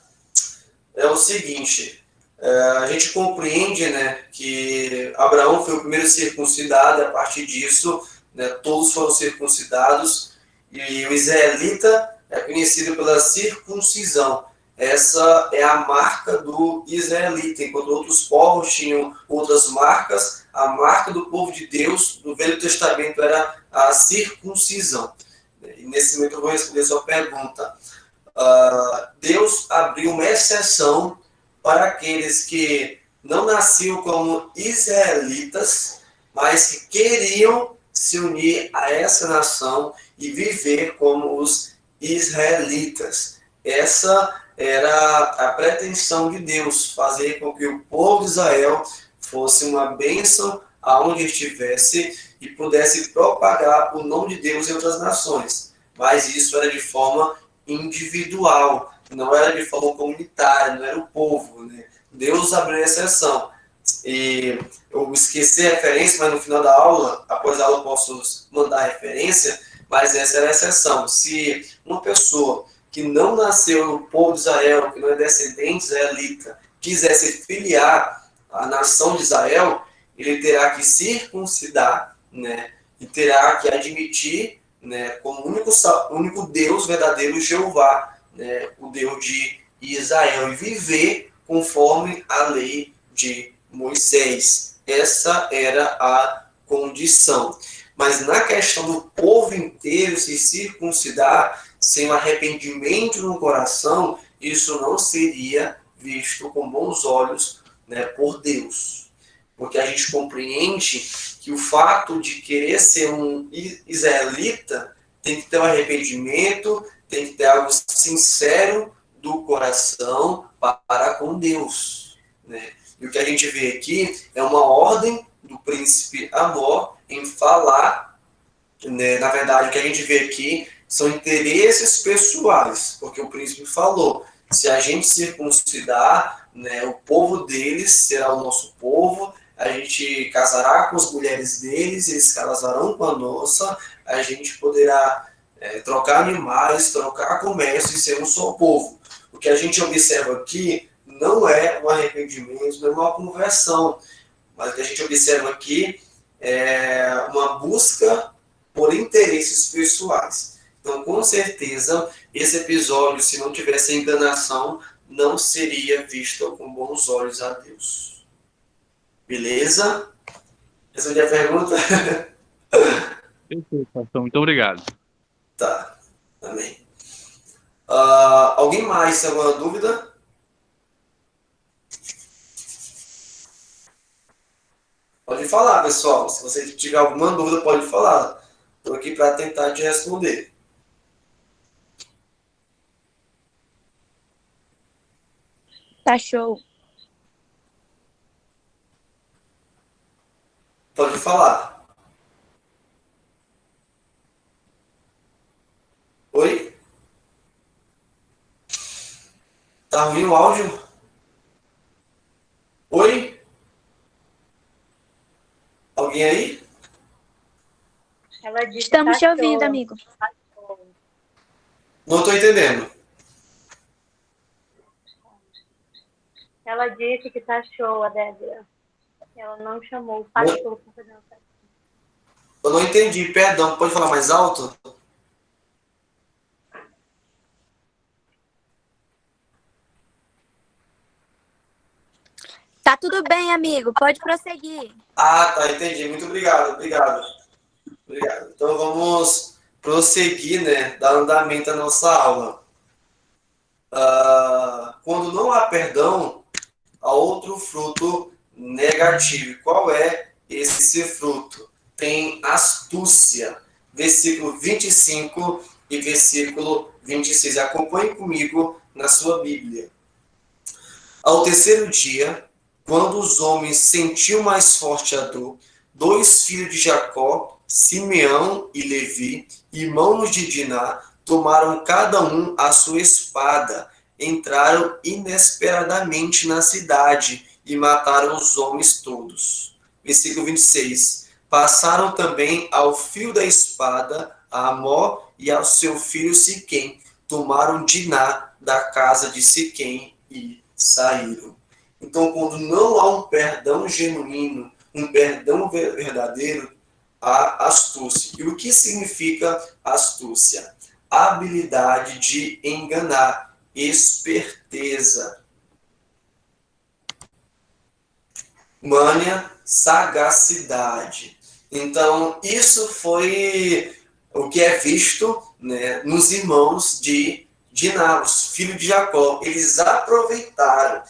É o seguinte, a gente compreende, né, que Abraão foi o primeiro circuncidado, a partir disso, né, todos foram circuncidados, e o israelita é conhecido pela circuncisão. Essa é a marca do israelita, enquanto outros povos tinham outras marcas, a marca do povo de Deus no Velho Testamento era a circuncisão. E nesse momento eu vou responder a sua pergunta. Deus abriu uma exceção para aqueles que não nasciam como israelitas, mas que queriam se unir a essa nação e viver como os israelitas. Essa era a pretensão de Deus, fazer com que o povo de Israel fosse uma bênção aonde estivesse e pudesse propagar o nome de Deus em outras nações. Mas isso era de forma individual, não era de forma comunitária, não era o povo, né? Deus abriu exceção. E eu esqueci a referência, mas no final da aula, após a aula eu posso mandar a referência, mas essa era a exceção. Se uma pessoa que não nasceu no povo de Israel, que não é descendente israelita, quiser se filiar à nação de Israel, ele terá que circuncidar, né? E terá que admitir, né, como único Deus verdadeiro, Jeová, né, o Deus de Israel, e viver conforme a lei de Moisés. Essa era a condição. Mas na questão do povo inteiro se circuncidar sem um arrependimento no coração, isso não seria visto com bons olhos, né, por Deus. Porque a gente compreende que o fato de querer ser um israelita tem que ter um arrependimento, tem que ter algo sincero do coração para com Deus, né? E o que a gente vê aqui é uma ordem do príncipe Amor em falar, né? Na verdade, o que a gente vê aqui são interesses pessoais, porque o príncipe falou, se a gente circuncidar, né, o povo deles será o nosso povo, a gente casará com as mulheres deles, eles casarão com a nossa, a gente poderá trocar animais, trocar comércio e ser um só povo. O que a gente observa aqui não é um arrependimento, não é uma conversão, mas o que a gente observa aqui é uma busca por interesses pessoais. Então, com certeza, esse episódio, se não tivesse enganação, não seria visto com bons olhos a Deus. Beleza? Respondi a pergunta? Perfeito, pastor. Muito obrigado. Tá. Amém. Alguém mais tem alguma dúvida? Pode falar, pessoal. Se você tiver alguma dúvida, pode falar. Estou aqui para tentar te responder. Tá show. Pode falar. Oi? Tá ruim o áudio? Oi? Alguém aí? Ela disse Estamos que tá te ouvindo, show. amigo. Não estou entendendo. Ela disse que tá show, a Débora. Ela não chamou o pastor para fazer uma festa. Eu não entendi, perdão. Pode falar mais alto? Tá tudo bem, amigo. Pode prosseguir. Ah, tá, entendi. Muito obrigado, obrigado. Obrigado. Então vamos prosseguir, né? Dar andamento à nossa aula. Quando não há perdão, há outro fruto negativo. Qual é esse fruto? Tem astúcia. Versículo 25 e versículo 26. Acompanhe comigo na sua Bíblia. Ao terceiro dia, quando os homens sentiam mais forte a dor, 2 filhos de Jacó, Simeão e Levi, irmãos de Diná, tomaram cada um a sua espada, entraram inesperadamente na cidade e mataram os homens todos. Versículo 26. Passaram também ao fio da espada a Amor e ao seu filho Siquém, tomaram Diná da casa de Siquém e saíram. Então, quando não há um perdão genuíno, um perdão verdadeiro, há astúcia. E o que significa astúcia? Habilidade de enganar, esperteza, mânia, sagacidade. Então, isso foi o que é visto, né, nos irmãos de Diná, os filhos de Jacó. Eles aproveitaram,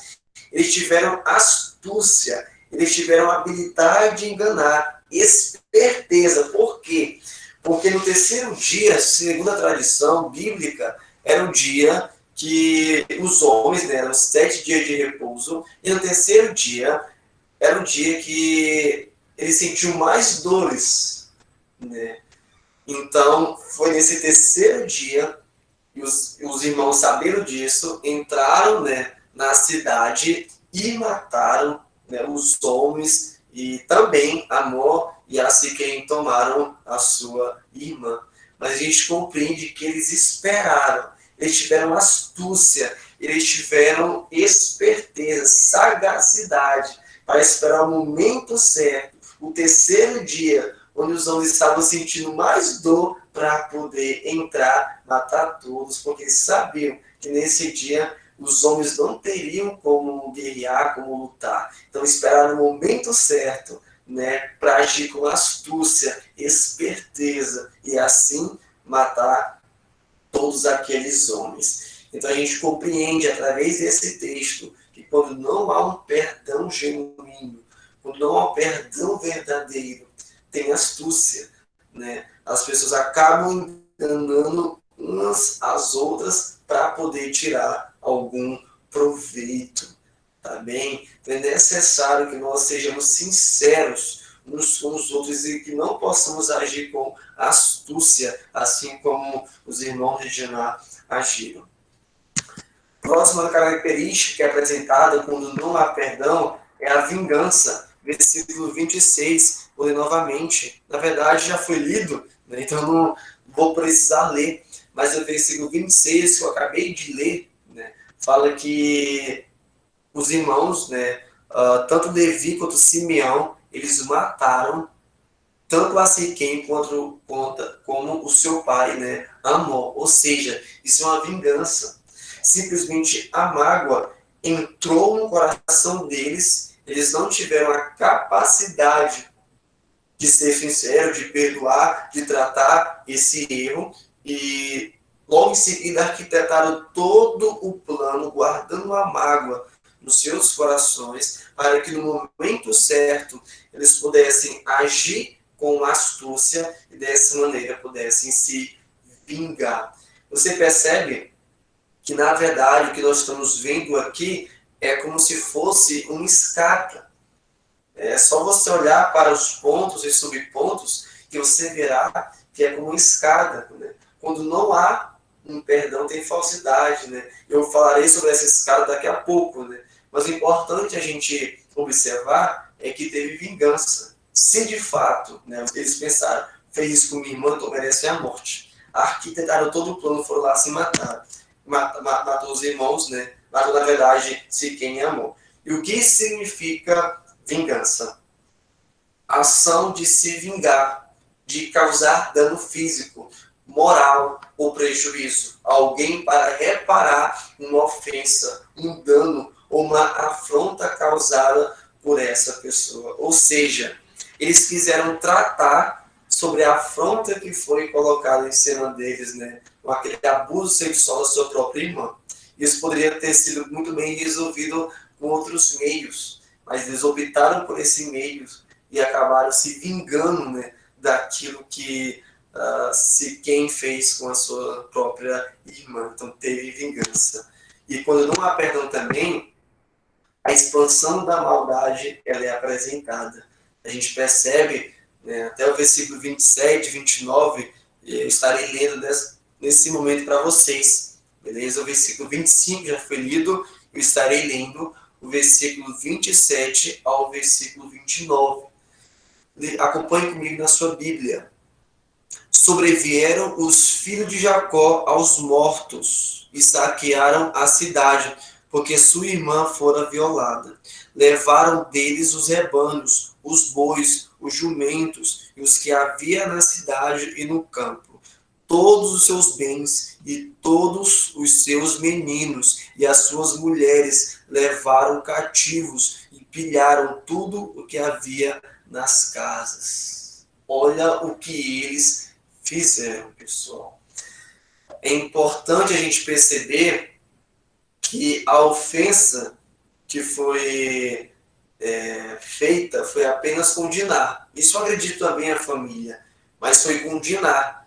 eles tiveram astúcia, eles tiveram habilidade de enganar, esperteza. Por quê? Porque no terceiro dia, segundo a tradição bíblica, era o dia que os homens, né, eram 7 dias de repouso, e no terceiro dia era o dia que eles sentiam mais dores, né? Então, foi nesse terceiro dia, e os irmãos, sabendo disso, entraram, né, na cidade e mataram, né, os homens, e também Amor e a Siquém tomaram a sua irmã. Mas a gente compreende que eles esperaram, eles tiveram astúcia, eles tiveram esperteza, sagacidade, para esperar o momento certo, o terceiro dia, onde os homens estavam sentindo mais dor para poder entrar, matar todos, porque eles sabiam que nesse dia os homens não teriam como guerrear, como lutar. Então esperaram o momento certo, né, para agir com astúcia, esperteza, e assim matar todos aqueles homens. Então a gente compreende através desse texto que quando não há um perdão genuíno, quando não há um perdão verdadeiro, tem astúcia, né? As pessoas acabam enganando umas às outras para poder tirar algum proveito, tá bem? Então é necessário que nós sejamos sinceros uns com os outros e que não possamos agir com astúcia, assim como os irmãos de Diná agiram. Próxima característica que é apresentada quando não há perdão é a vingança. Versículo 26, vou ler novamente. Na verdade, já foi lido, né? Então não vou precisar ler. Mas o versículo 26, que eu acabei de ler, né, fala que os irmãos, né, tanto Levi quanto Simeão, eles mataram tanto a Siquém como o seu pai, né, Amor. Ou seja, isso é uma vingança. Simplesmente a mágoa entrou no coração deles, eles não tiveram a capacidade de ser sincero, de perdoar, de tratar esse erro, e logo em seguida arquitetaram todo o plano, guardando a mágoa nos seus corações, para que no momento certo eles pudessem agir com astúcia e dessa maneira pudessem se vingar. Você percebe que, na verdade, o que nós estamos vendo aqui é como se fosse uma escada. É só você olhar para os pontos e subpontos que você verá que é como uma escada, né? Quando não há um perdão, tem falsidade, né? Eu falarei sobre essa escada daqui a pouco, né? Mas o importante a gente observar é que teve vingança. Se de fato, né, eles pensaram, fez isso com minha irmã, então merece a morte. Arquitetaram todo o plano, foram lá se matar. Matou os irmãos, né? Matou, na verdade, Siquém e Amor. E o que significa vingança? Ação de se vingar, de causar dano físico, moral ou prejuízo a alguém para reparar uma ofensa, um dano ou uma afronta causada por essa pessoa. Ou seja, eles quiseram tratar sobre a afronta que foi colocada em cima deles, né? Com aquele abuso sexual da sua própria irmã. Isso poderia ter sido muito bem resolvido com outros meios, mas eles optaram por esse meio e acabaram se vingando, né, daquilo que Siquém fez com a sua própria irmã. Então teve vingança. E quando não há perdão também, a expansão da maldade ela é apresentada. A gente percebe, né, até o versículo 27, 29, eu estarei lendo nesse momento para vocês. Beleza? O versículo 25 já foi lido, eu estarei lendo o versículo 27 ao versículo 29. Acompanhe comigo na sua Bíblia. Sobrevieram os filhos de Jacó aos mortos e saquearam a cidade, porque sua irmã fora violada. Levaram deles os rebanhos, os bois, os jumentos e os que havia na cidade e no campo, todos os seus bens e todos os seus meninos e as suas mulheres levaram cativos e pilharam tudo o que havia nas casas. Olha o que eles fizeram, pessoal. É importante a gente perceber que a ofensa que foi feita foi apenas com Diná. Isso acredito também a família, mas foi com Diná.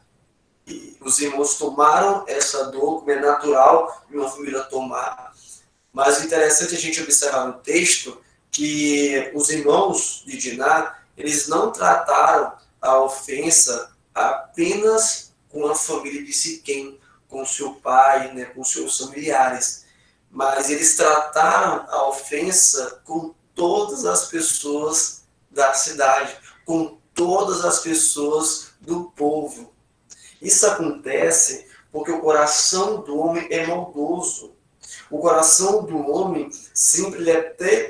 E os irmãos tomaram essa dor, como é natural de uma família tomar. Mas o interessante é a gente observar no texto que os irmãos de Diná, eles não trataram a ofensa apenas com a família de Siquém, com seu pai, né, com seus familiares, mas eles trataram a ofensa com todas as pessoas da cidade, com todas as pessoas do povo. Isso acontece porque o coração do homem é maldoso. O coração do homem sempre é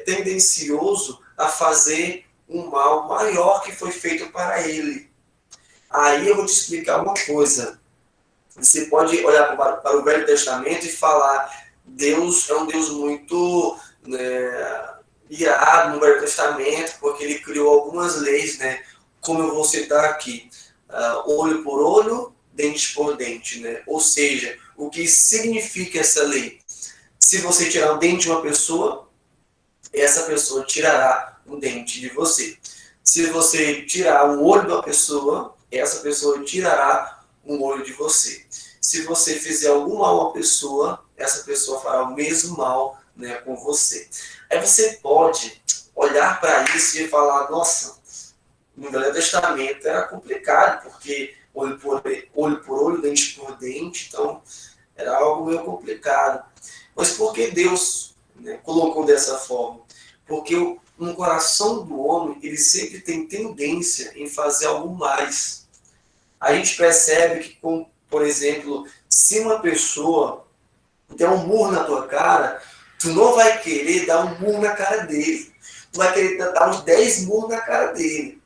tendencioso a fazer um mal maior que foi feito para ele. Aí eu vou te explicar uma coisa. Você pode olhar para o Velho Testamento e falar, Deus é um Deus muito, né, irado no Velho Testamento, porque ele criou algumas leis, né, como eu vou citar aqui, olho por olho, dente por dente, né? Ou seja, o que significa essa lei? Se você tirar o dente de uma pessoa, essa pessoa tirará um dente de você. Se você tirar um olho da pessoa, essa pessoa tirará um olho de você. Se você fizer algum mal à pessoa, essa pessoa fará o mesmo mal, né, com você. Aí você pode olhar para isso e falar, nossa, no Velho Testamento era complicado, porque olho por olho, dente por dente, então era algo meio complicado. Mas por que Deus, né, colocou dessa forma? Porque no coração do homem, ele sempre tem tendência em fazer algo mais. A gente percebe que, por exemplo, se uma pessoa der um murro na tua cara, tu não vai querer dar um murro na cara dele. Tu vai querer dar uns 10 murros na cara dele.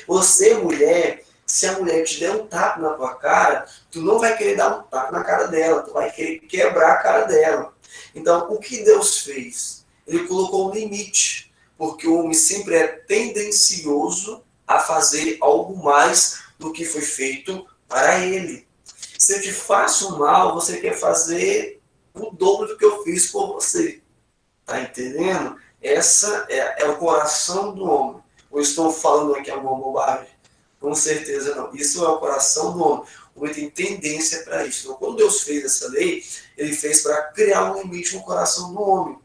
Você, mulher, se a mulher te der um tapa na tua cara, tu não vai querer dar um tapa na cara dela, tu vai querer quebrar a cara dela. Então, o que Deus fez? Ele colocou um limite, porque o homem sempre é tendencioso a fazer algo mais do que foi feito para ele. Se eu te faço mal, você quer fazer o dobro do que eu fiz por você. Tá entendendo? Essa é o coração do homem. Ou estou falando aqui alguma bobagem? Com certeza não. Isso é o coração do homem. O homem tem tendência para isso. Então, quando Deus fez essa lei, ele fez para criar um limite no coração do homem.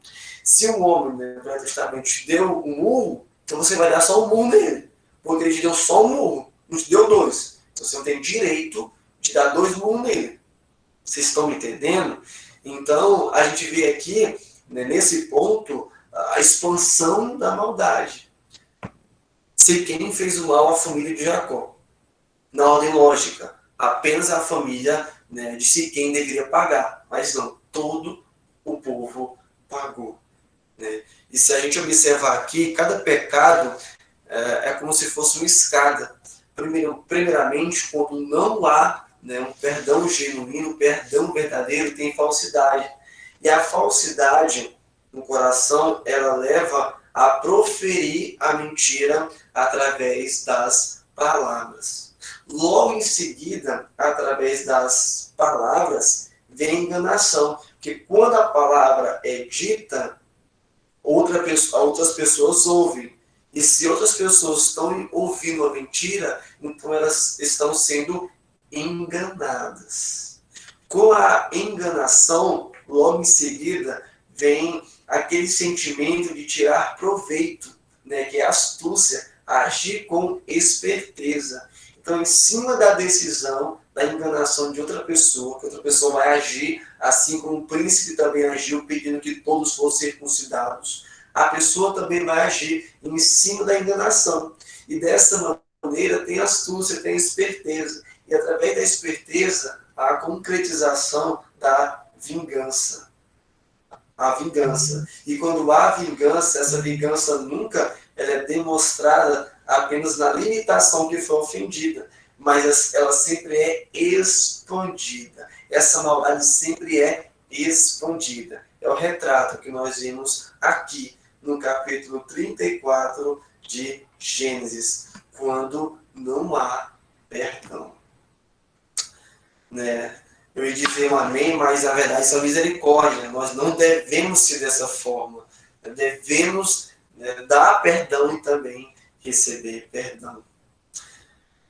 Se um homem, né, no Velho Testamento, te deu um murro, então você vai dar só um murro nele. Porque ele te deu só um murro, não te deu dois. Então, você não tem direito de dar 2 murros nele. Vocês estão me entendendo? Então, a gente vê aqui, né, nesse ponto, a expansão da maldade. Siquém fez o mal à família de Jacó. Na ordem lógica, apenas a família, né, de Siquém deveria pagar, mas não, todo o povo pagou. Né? E se a gente observar aqui, cada pecado é como se fosse uma escada. Primeiramente, quando não há, né, um perdão genuíno, um perdão verdadeiro, tem falsidade. E a falsidade no coração, ela leva a proferir a mentira através das palavras. Logo em seguida, através das palavras, vem a enganação. Porque quando a palavra é dita, outras pessoas ouvem. E se outras pessoas estão ouvindo a mentira, então elas estão sendo enganadas. Com a enganação, logo em seguida, vem aquele sentimento de tirar proveito, né, que é a astúcia, agir com esperteza. Então, em cima da decisão, da enganação de outra pessoa, que outra pessoa vai agir, assim como o príncipe também agiu, pedindo que todos fossem circuncidados, a pessoa também vai agir em cima da enganação. E dessa maneira tem astúcia, tem esperteza. E através da esperteza, a concretização da vingança. A vingança. E quando há vingança, essa vingança nunca ela é demonstrada apenas na limitação que foi ofendida, mas ela sempre é expandida. Essa maldade sempre é expandida. É o retrato que nós vimos aqui no capítulo 34 de Gênesis, quando não há perdão. Né? Eu ia dizer um amém, mas na verdade isso é misericórdia. Nós não devemos ser dessa forma. Devemos, né, dar perdão e também receber perdão.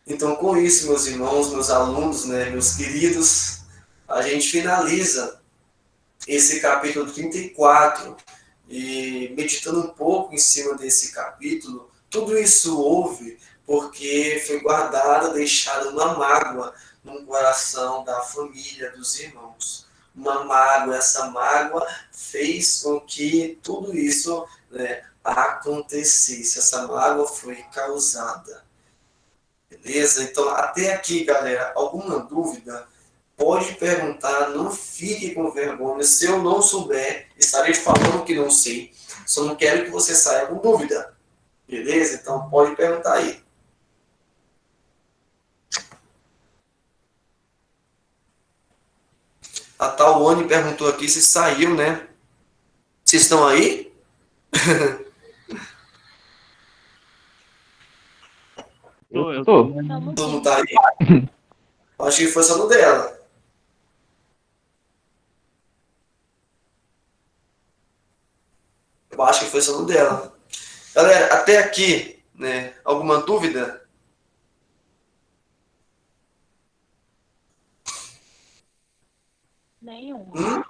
Então, com isso, meus irmãos, meus alunos, né, meus queridos, a gente finaliza esse capítulo 34 e meditando um pouco em cima desse capítulo, tudo isso houve porque foi guardada, deixada uma mágoa no coração da família, dos irmãos. Uma mágoa, essa mágoa fez com que tudo isso, né, acontecesse. Essa mágoa foi causada. Beleza? Então, até aqui, galera, alguma dúvida? Pode perguntar, não fique com vergonha. Se eu não souber, estarei falando que não sei. Só não quero que você saia com dúvida. Beleza? Então, pode perguntar aí. A Tawane perguntou aqui se saiu, né? Vocês estão aí? Eu Tô. Todo mundo tá aí? Acho que foi só no dela. Eu acho que foi só no dela. Galera, até aqui, né? Alguma dúvida? Nenhuma.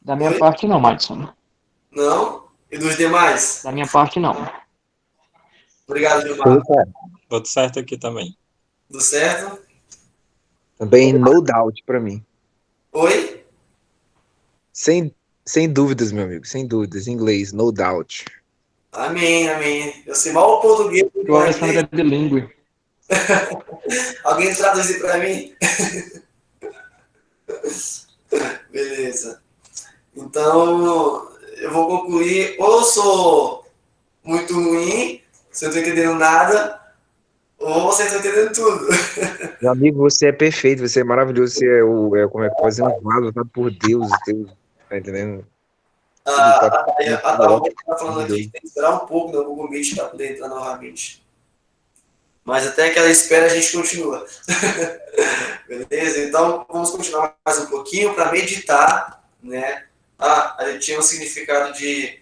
Da minha Oi? parte não, Madison. Não? E dos demais? Da minha parte não. Obrigado, Tudo Gilmar. certo. Tudo certo aqui também. Tudo certo? Também no doubt pra mim. Oi? Sem, sem dúvidas, meu amigo. Sem dúvidas. Em inglês, no doubt. Amém, amém. Eu sei mal o português. O Alessandro é bilíngue. Alguém traduzir para mim? Beleza. Então, eu vou concluir. Ou eu sou muito ruim, se eu não estou entendendo nada, ou vocês estão entendendo tudo. Meu amigo, você é perfeito. Você é maravilhoso. Você é como é que fazer um vaso usado por Deus. Deus, tá entendendo? Ele tá A Thalma está falando aqui que tem que esperar um pouco no Google Meet para poder entrar novamente. Mas até aquela espera a gente continua. Beleza? Então, vamos continuar mais um pouquinho para meditar, né? Ali tinha um significado de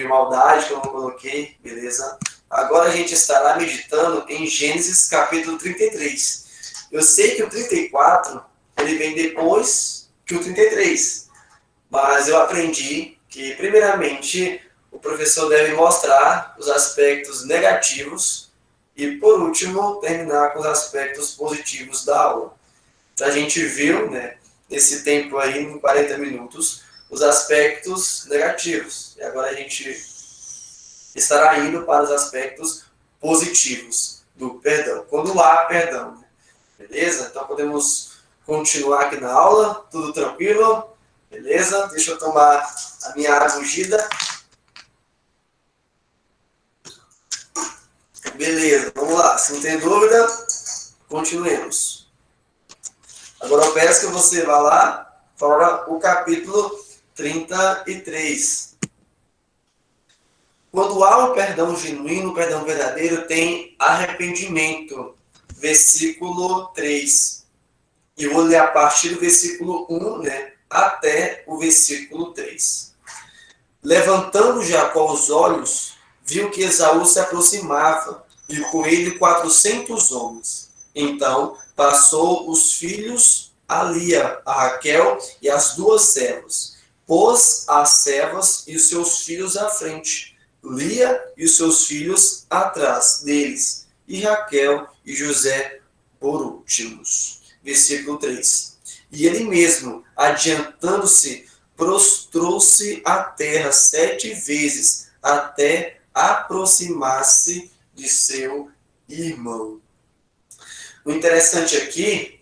maldade que eu não coloquei, beleza? Agora a gente estará meditando em Gênesis capítulo 33. Eu sei que o 34, ele vem depois que o 33, mas eu aprendi que, primeiramente, o professor deve mostrar os aspectos negativos e, por último, terminar com os aspectos positivos da aula. Então, a gente viu, né, nesse tempo aí, em 40 minutos, os aspectos negativos. E agora a gente estará indo para os aspectos positivos do perdão. Quando há perdão, né? Beleza? Então, podemos continuar aqui na aula. Tudo tranquilo? Beleza? Deixa eu tomar a minha água ungida. Beleza, vamos lá. Se não tem dúvida, continuemos. Agora eu peço que você vá lá para o capítulo 33. Quando há um perdão genuíno, um perdão verdadeiro, tem arrependimento. Versículo 3. E eu vou ler a partir do versículo 1, né, até o versículo 3. Levantando Jacó os olhos, viu que Esaú se aproximava, e com ele 400 homens. Então passou os filhos a Lia, a Raquel e as duas servas. Pôs as servas e os seus filhos à frente, Lia e os seus filhos atrás deles, e Raquel e José por últimos. Versículo 3. E ele mesmo, adiantando-se, prostrou-se à terra 7 vezes, até aproximar-se de seu irmão. O interessante aqui,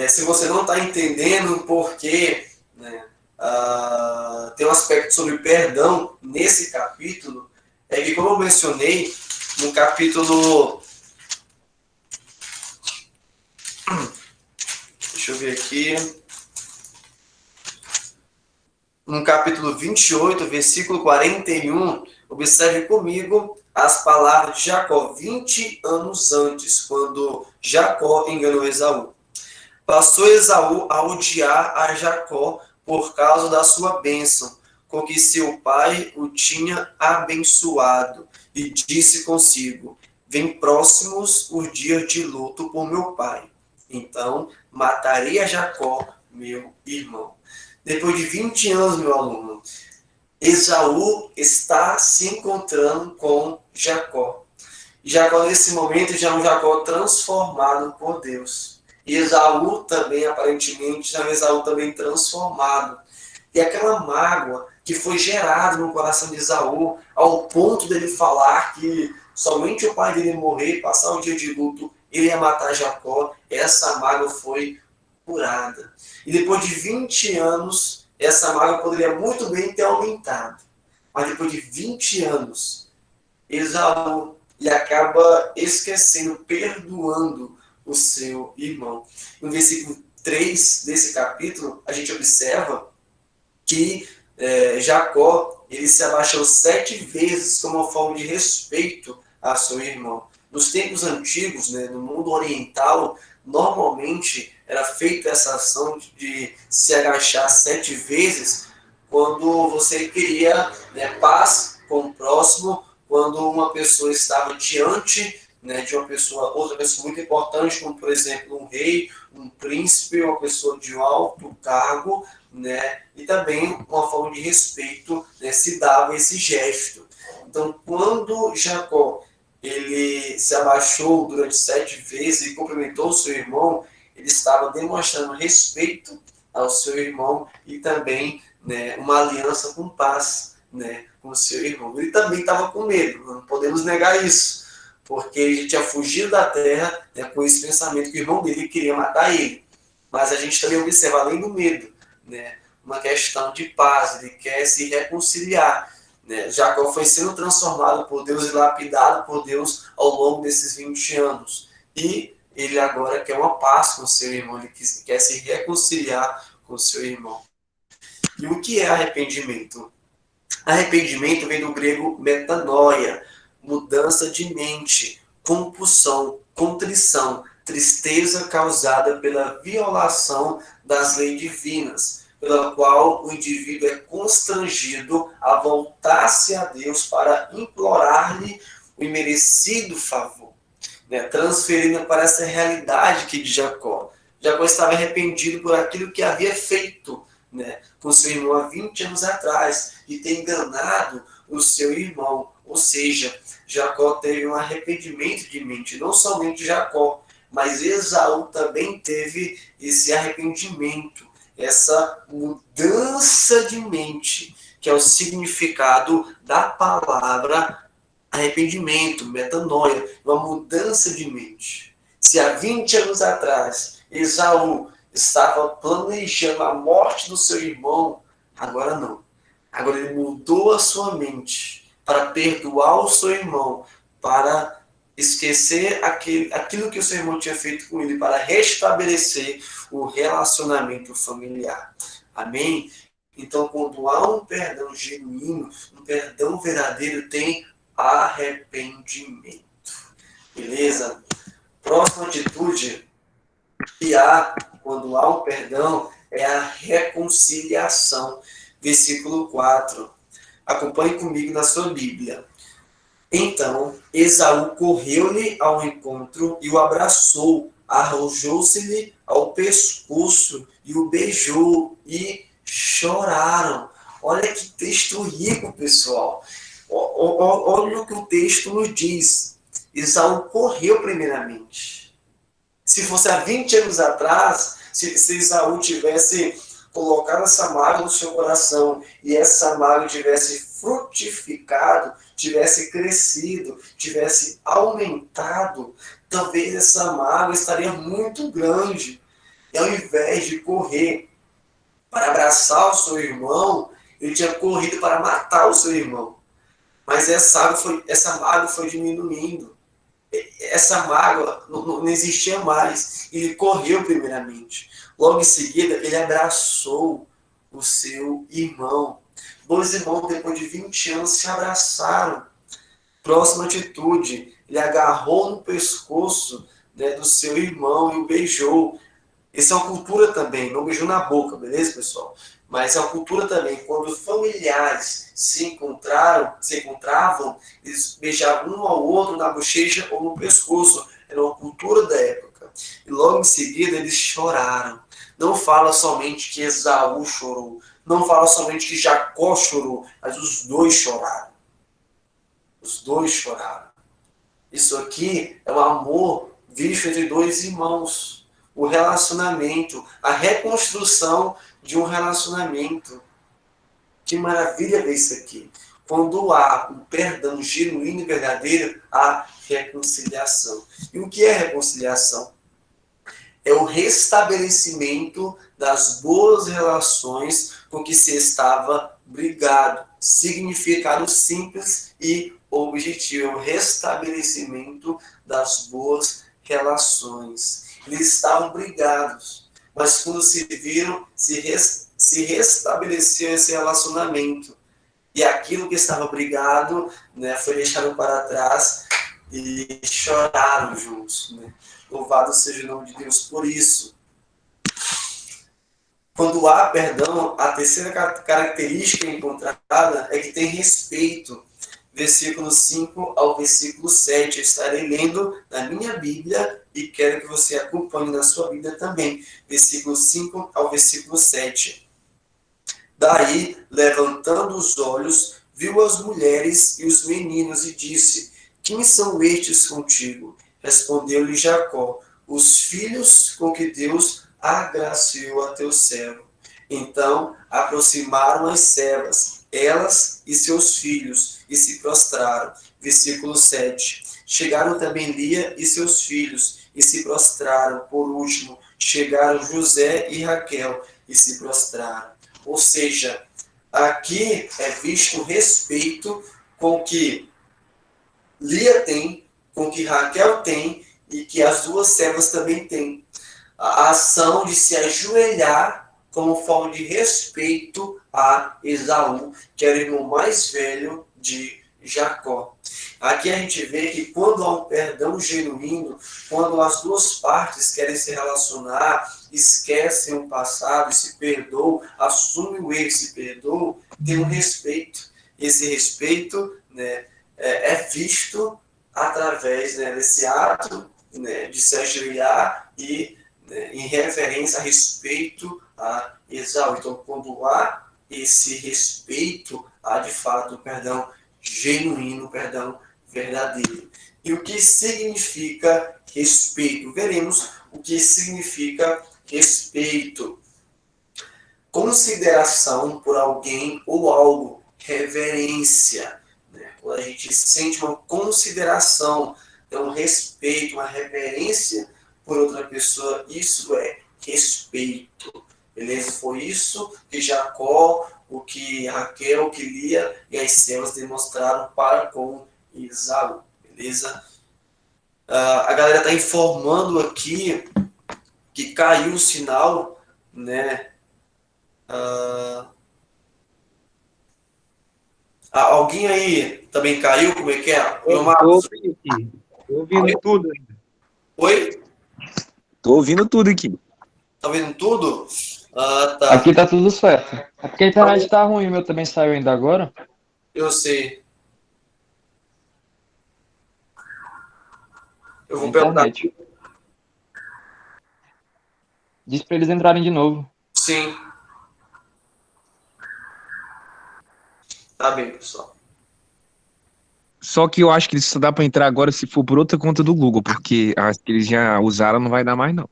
se você não está entendendo o porquê, né, tem um aspecto sobre perdão nesse capítulo, é que, como eu mencionei, no capítulo... Deixa eu ver aqui. No capítulo 28, versículo 41, observe comigo as palavras de Jacó, 20 anos antes, quando Jacó enganou Esaú. Passou Esaú a odiar a Jacó por causa da sua bênção, com que seu pai o tinha abençoado, e disse consigo: vem próximos os dias de luto por meu pai. Então matarei a Jacó, meu irmão. Depois de 20 anos, meu aluno, Esaú está se encontrando com Jacó. Jacó, nesse momento, já é um Jacó transformado por Deus. E Esaú também, aparentemente, já é um Esaú também transformado. E aquela mágoa que foi gerada no coração de Esaú, ao ponto dele falar que somente o pai dele morrer, passar um dia de luto, ele ia matar Jacó, essa mágoa foi curada. E depois de 20 anos, essa mágoa poderia muito bem ter aumentado. Mas depois de 20 anos, Esaú ele acaba esquecendo, perdoando o seu irmão. No versículo 3 desse capítulo, a gente observa que Jacó ele se abaixou 7 vezes como uma forma de respeito a seu irmão. Nos tempos antigos, né, no mundo oriental, normalmente era feita essa ação de se agachar 7 vezes quando você queria, né, paz com o próximo, quando uma pessoa estava diante, né, de uma pessoa, outra pessoa muito importante, como por exemplo um rei, um príncipe, uma pessoa de alto cargo, né, e também uma forma de respeito, né, se dava esse gesto. Então, quando Jacó ele se abaixou durante 7 vezes e cumprimentou o seu irmão, ele estava demonstrando respeito ao seu irmão e também, né, uma aliança com paz, né, com o seu irmão. Ele também estava com medo, não podemos negar isso, porque ele tinha fugido da terra, né, com esse pensamento que o irmão dele queria matar ele. Mas a gente também observa, além do medo, né, uma questão de paz, ele quer se reconciliar. Né? Jacó foi sendo transformado por Deus e lapidado por Deus ao longo desses 20 anos. E ele agora quer uma paz com seu irmão, ele quer se reconciliar com seu irmão. E o que é arrependimento? Arrependimento vem do grego metanoia, mudança de mente, compulsão, contrição, tristeza causada pela violação das leis divinas, pela qual o indivíduo é constrangido a voltar-se a Deus para implorar-lhe o imerecido favor, né? Transferindo para essa realidade que de Jacó. Jacó estava arrependido por aquilo que havia feito, né, com seu irmão há 20 anos atrás, de ter enganado o seu irmão. Ou seja, Jacó teve um arrependimento de mente, não somente Jacó, mas Esaú também teve esse arrependimento, essa mudança de mente, que é o significado da palavra arrependimento, metanoia, uma mudança de mente. Se há 20 anos atrás Esaú estava planejando a morte do seu irmão, agora não. Agora ele mudou a sua mente para perdoar o seu irmão, para esquecer aquilo que o seu irmão tinha feito com ele, para restabelecer o relacionamento familiar. Amém? Então, quando há um perdão genuíno, um perdão verdadeiro, tem arrependimento. Beleza? Próxima atitude que há quando há um perdão é a reconciliação. Versículo 4. Acompanhe comigo na sua Bíblia. Então, Esaú correu-lhe ao encontro e o abraçou, arrojou-se-lhe ao pescoço e o beijou e choraram. Olha que texto rico, pessoal. Olha o que o texto nos diz. Esaú correu primeiramente. Se fosse há 20 anos atrás, se Esaú tivesse colocado essa mágoa no seu coração e essa mágoa tivesse frutificado, tivesse crescido, tivesse aumentado, talvez essa mágoa estaria muito grande. E ao invés de correr para abraçar o seu irmão, ele tinha corrido para matar o seu irmão. Mas essa mágoa foi diminuindo. Essa mágoa não existia mais. Ele correu primeiramente. Logo em seguida, ele abraçou o seu irmão. Dois irmãos, depois de 20 anos, se abraçaram. Próxima atitude, ele agarrou no pescoço, né, do seu irmão e o beijou. Essa é uma cultura também, não beijou na boca, beleza, pessoal? Mas é uma cultura também, quando familiares se encontravam, eles beijavam um ao outro na bochecha ou no pescoço. Era uma cultura da época. E logo em seguida eles choraram. Não fala somente que Esaú chorou, não fala somente que Jacó chorou, mas os dois choraram. Os dois choraram. Isso aqui é o amor visto entre dois irmãos. O relacionamento, a reconstrução de um relacionamento. Que maravilha ver isso aqui. Quando há um perdão genuíno e verdadeiro, há reconciliação. E o que é reconciliação? É o restabelecimento das boas relações com que se estava brigado. Significado simples e objetivo. É o restabelecimento das boas relações. Eles estavam brigados, mas quando se viram, se restabeleceu esse relacionamento. E aquilo que estava brigado, né, foi deixado para trás e choraram juntos. Né? Louvado seja o nome de Deus por isso. Quando há perdão, a terceira característica encontrada é que tem respeito. Versículo 5 ao versículo 7. Eu estarei lendo na minha Bíblia e quero que você acompanhe na sua Bíblia também. Versículo 5 ao versículo 7. Daí, levantando os olhos, viu as mulheres e os meninos e disse: Quem são estes contigo? Respondeu-lhe Jacó: Os filhos com que Deus agraciou a teu servo. Então aproximaram as servas, elas e seus filhos, e se prostraram. Versículo 7. Chegaram também Lia e seus filhos, e se prostraram. Por último, chegaram José e Raquel, e se prostraram. Ou seja, aqui é visto o respeito com que Lia tem, com que Raquel tem, e que as duas servas também têm. A ação de se ajoelhar como forma de respeito a Esaú, que era o irmão mais velho de Jacó. Aqui a gente vê que quando há um perdão genuíno, quando as duas partes querem se relacionar, esquecem o passado e se perdoam, assumem o erro e se perdoam, tem um respeito. Esse respeito, né, é visto através, né, desse ato, né, de se ajoelhar e, né, em referência a respeito a Esaú. Então, quando há esse respeito, há de fato perdão genuíno, perdão verdadeiro. E o que significa respeito? Veremos o que significa respeito. Consideração por alguém ou algo, reverência. Né? Quando a gente sente uma consideração, um respeito, uma reverência por outra pessoa, isso é respeito. Beleza? Foi isso que Jacó, o que Raquel, o que Lia e as servas demonstraram para com Esaú. Beleza? A galera está informando aqui que caiu o sinal, né? Alguém aí também caiu? Como é que é? Tô ouvindo aqui. Tô ouvindo tudo ainda. Oi? Tô ouvindo tudo aqui. Tá vendo tudo? Tá. Aqui tá tudo certo. É porque a internet tá ruim, o meu também saiu ainda agora. Eu sei. Eu vou perguntar. Internet. Diz pra eles entrarem de novo. Sim. Tá bem, pessoal. Só que eu acho que só dá pra entrar agora se for por outra conta do Google, porque as que eles já usaram não vai dar mais, não.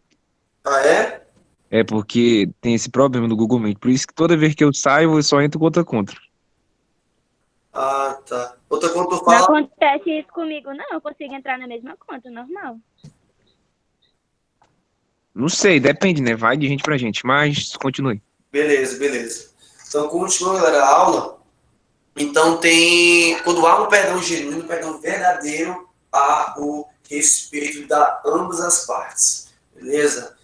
Ah, é? É porque tem esse problema no Google Meet. Por isso que toda vez que eu saio, eu só entro com outra conta. Ah, tá. Outra conta eu Não falo. acontece isso comigo, não. Eu consigo entrar na mesma conta, normal. Não sei, depende, né? Vai de gente pra gente, mas continue. Beleza, beleza. Então, continuando, galera, a aula. Então, quando há um perdão genuíno, um perdão verdadeiro, há o respeito da ambas as partes. Beleza?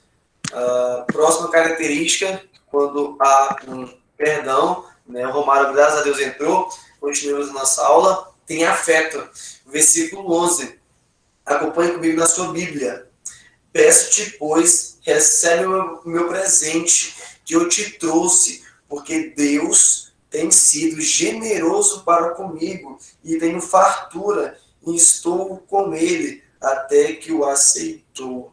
Próxima característica, quando há um perdão, né? O Romário, graças a Deus, entrou. Continuamos nossa aula. Tem afeto. Versículo 11. Acompanhe comigo na sua Bíblia. Peço-te, pois, recebe o meu presente que eu te trouxe, porque Deus tem sido generoso para comigo e tenho fartura e estou com ele até que o aceitou.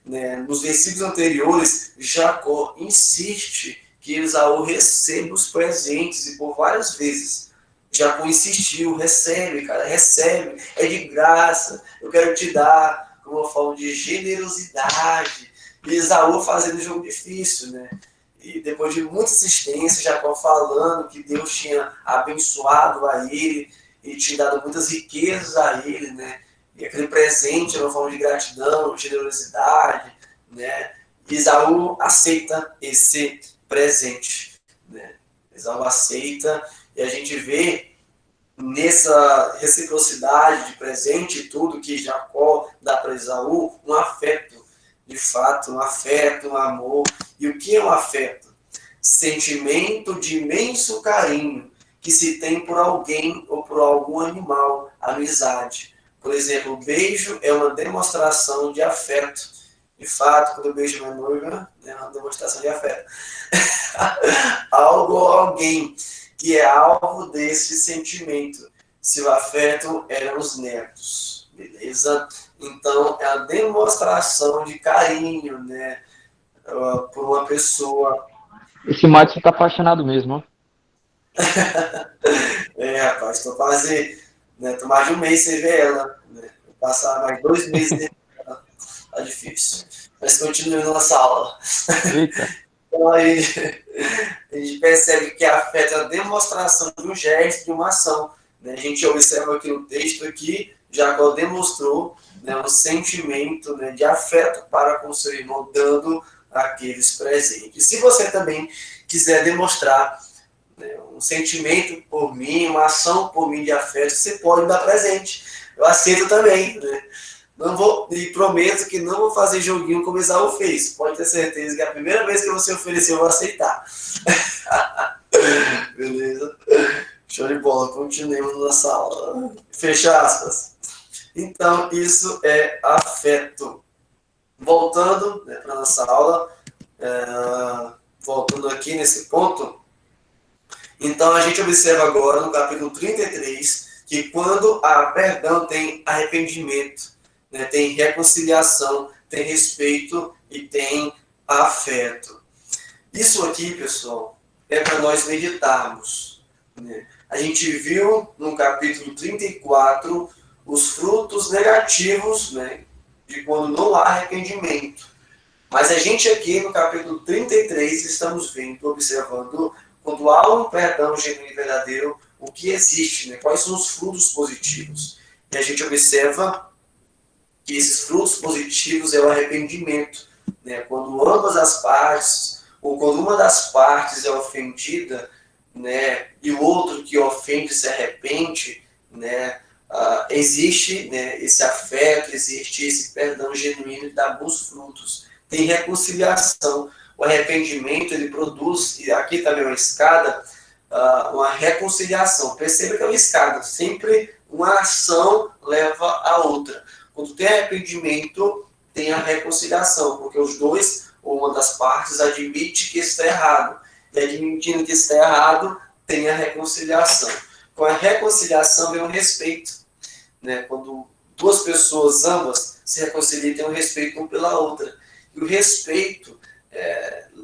Né? Nos versículos anteriores, Jacó insiste que Esaú receba os presentes e por várias vezes Jacó insistiu, recebe, cara, recebe, é de graça, eu quero te dar, como uma forma de generosidade. E Esaú fazendo um jogo difícil, né? E depois de muita insistência, Jacó falando que Deus tinha abençoado a ele e tinha dado muitas riquezas a ele, né? E aquele presente era uma forma de gratidão, generosidade, né? E Esaú aceita esse presente, né? Esaú aceita, e a gente vê nessa reciprocidade de presente e tudo que Jacó dá para Esaú, um afeto, de fato, um afeto, um amor. E o que é um afeto? Sentimento de imenso carinho que se tem por alguém ou por algum animal, amizade. Por exemplo, o beijo é uma demonstração de afeto. De fato, quando eu beijo minha noiva, é uma demonstração de afeto. Algo ou alguém que é alvo desse sentimento. Se o afeto eram os netos, beleza? Então, é a demonstração de carinho, né? Por uma pessoa. Esse Madison tá apaixonado mesmo, ó. Rapaz, tô quase, né, tô mais de um mês sem ver ela, né? Vou passar mais 2 meses sem ver ela. Tá difícil. Mas continue na nossa aula. Eita. Então, aí, a gente percebe que afeto é a demonstração de um gesto, de uma ação. Né? A gente observa aqui no texto aqui, Jacó demonstrou, né, um sentimento, né, de afeto para com seu irmão, dando aqueles presentes. Se você também quiser demonstrar, né, um sentimento por mim, uma ação por mim de afeto, você pode me dar presente. Eu aceito também, né? Não vou, e prometo que não vou fazer joguinho como Esaú fez. Pode ter certeza que a primeira vez que você oferecer, eu vou aceitar. Beleza? Show de bola, continuemos nossa aula. Fecha aspas. Então, isso é afeto. Voltando, né, para a nossa aula, voltando aqui nesse ponto, então a gente observa agora no capítulo 33 que quando há perdão tem arrependimento, né, tem reconciliação, tem respeito e tem afeto. Isso aqui, pessoal, é para nós meditarmos, né? A gente viu no capítulo 34 os frutos negativos, né, de quando não há arrependimento. Mas a gente aqui no capítulo 33 estamos vendo, observando, quando há um perdão genuíno e verdadeiro, o que existe, né? Quais são os frutos positivos. E a gente observa que esses frutos positivos é o arrependimento, né? Quando ambas as partes, ou quando uma das partes é ofendida, né, e o outro que ofende se arrepende, né, existe, né, esse afeto, existe esse perdão genuíno e dá bons frutos. Tem reconciliação. O arrependimento, ele produz, e aqui também é uma escada, uma reconciliação. Perceba que é uma escada, sempre uma ação leva a outra. Quando tem arrependimento, tem a reconciliação, porque os dois, ou uma das partes, admite que está errado. E admitindo que está errado, tem a reconciliação. Com a reconciliação vem o respeito. Né? Quando duas pessoas, ambas, se reconciliam, tem um respeito uma pela outra. E o respeito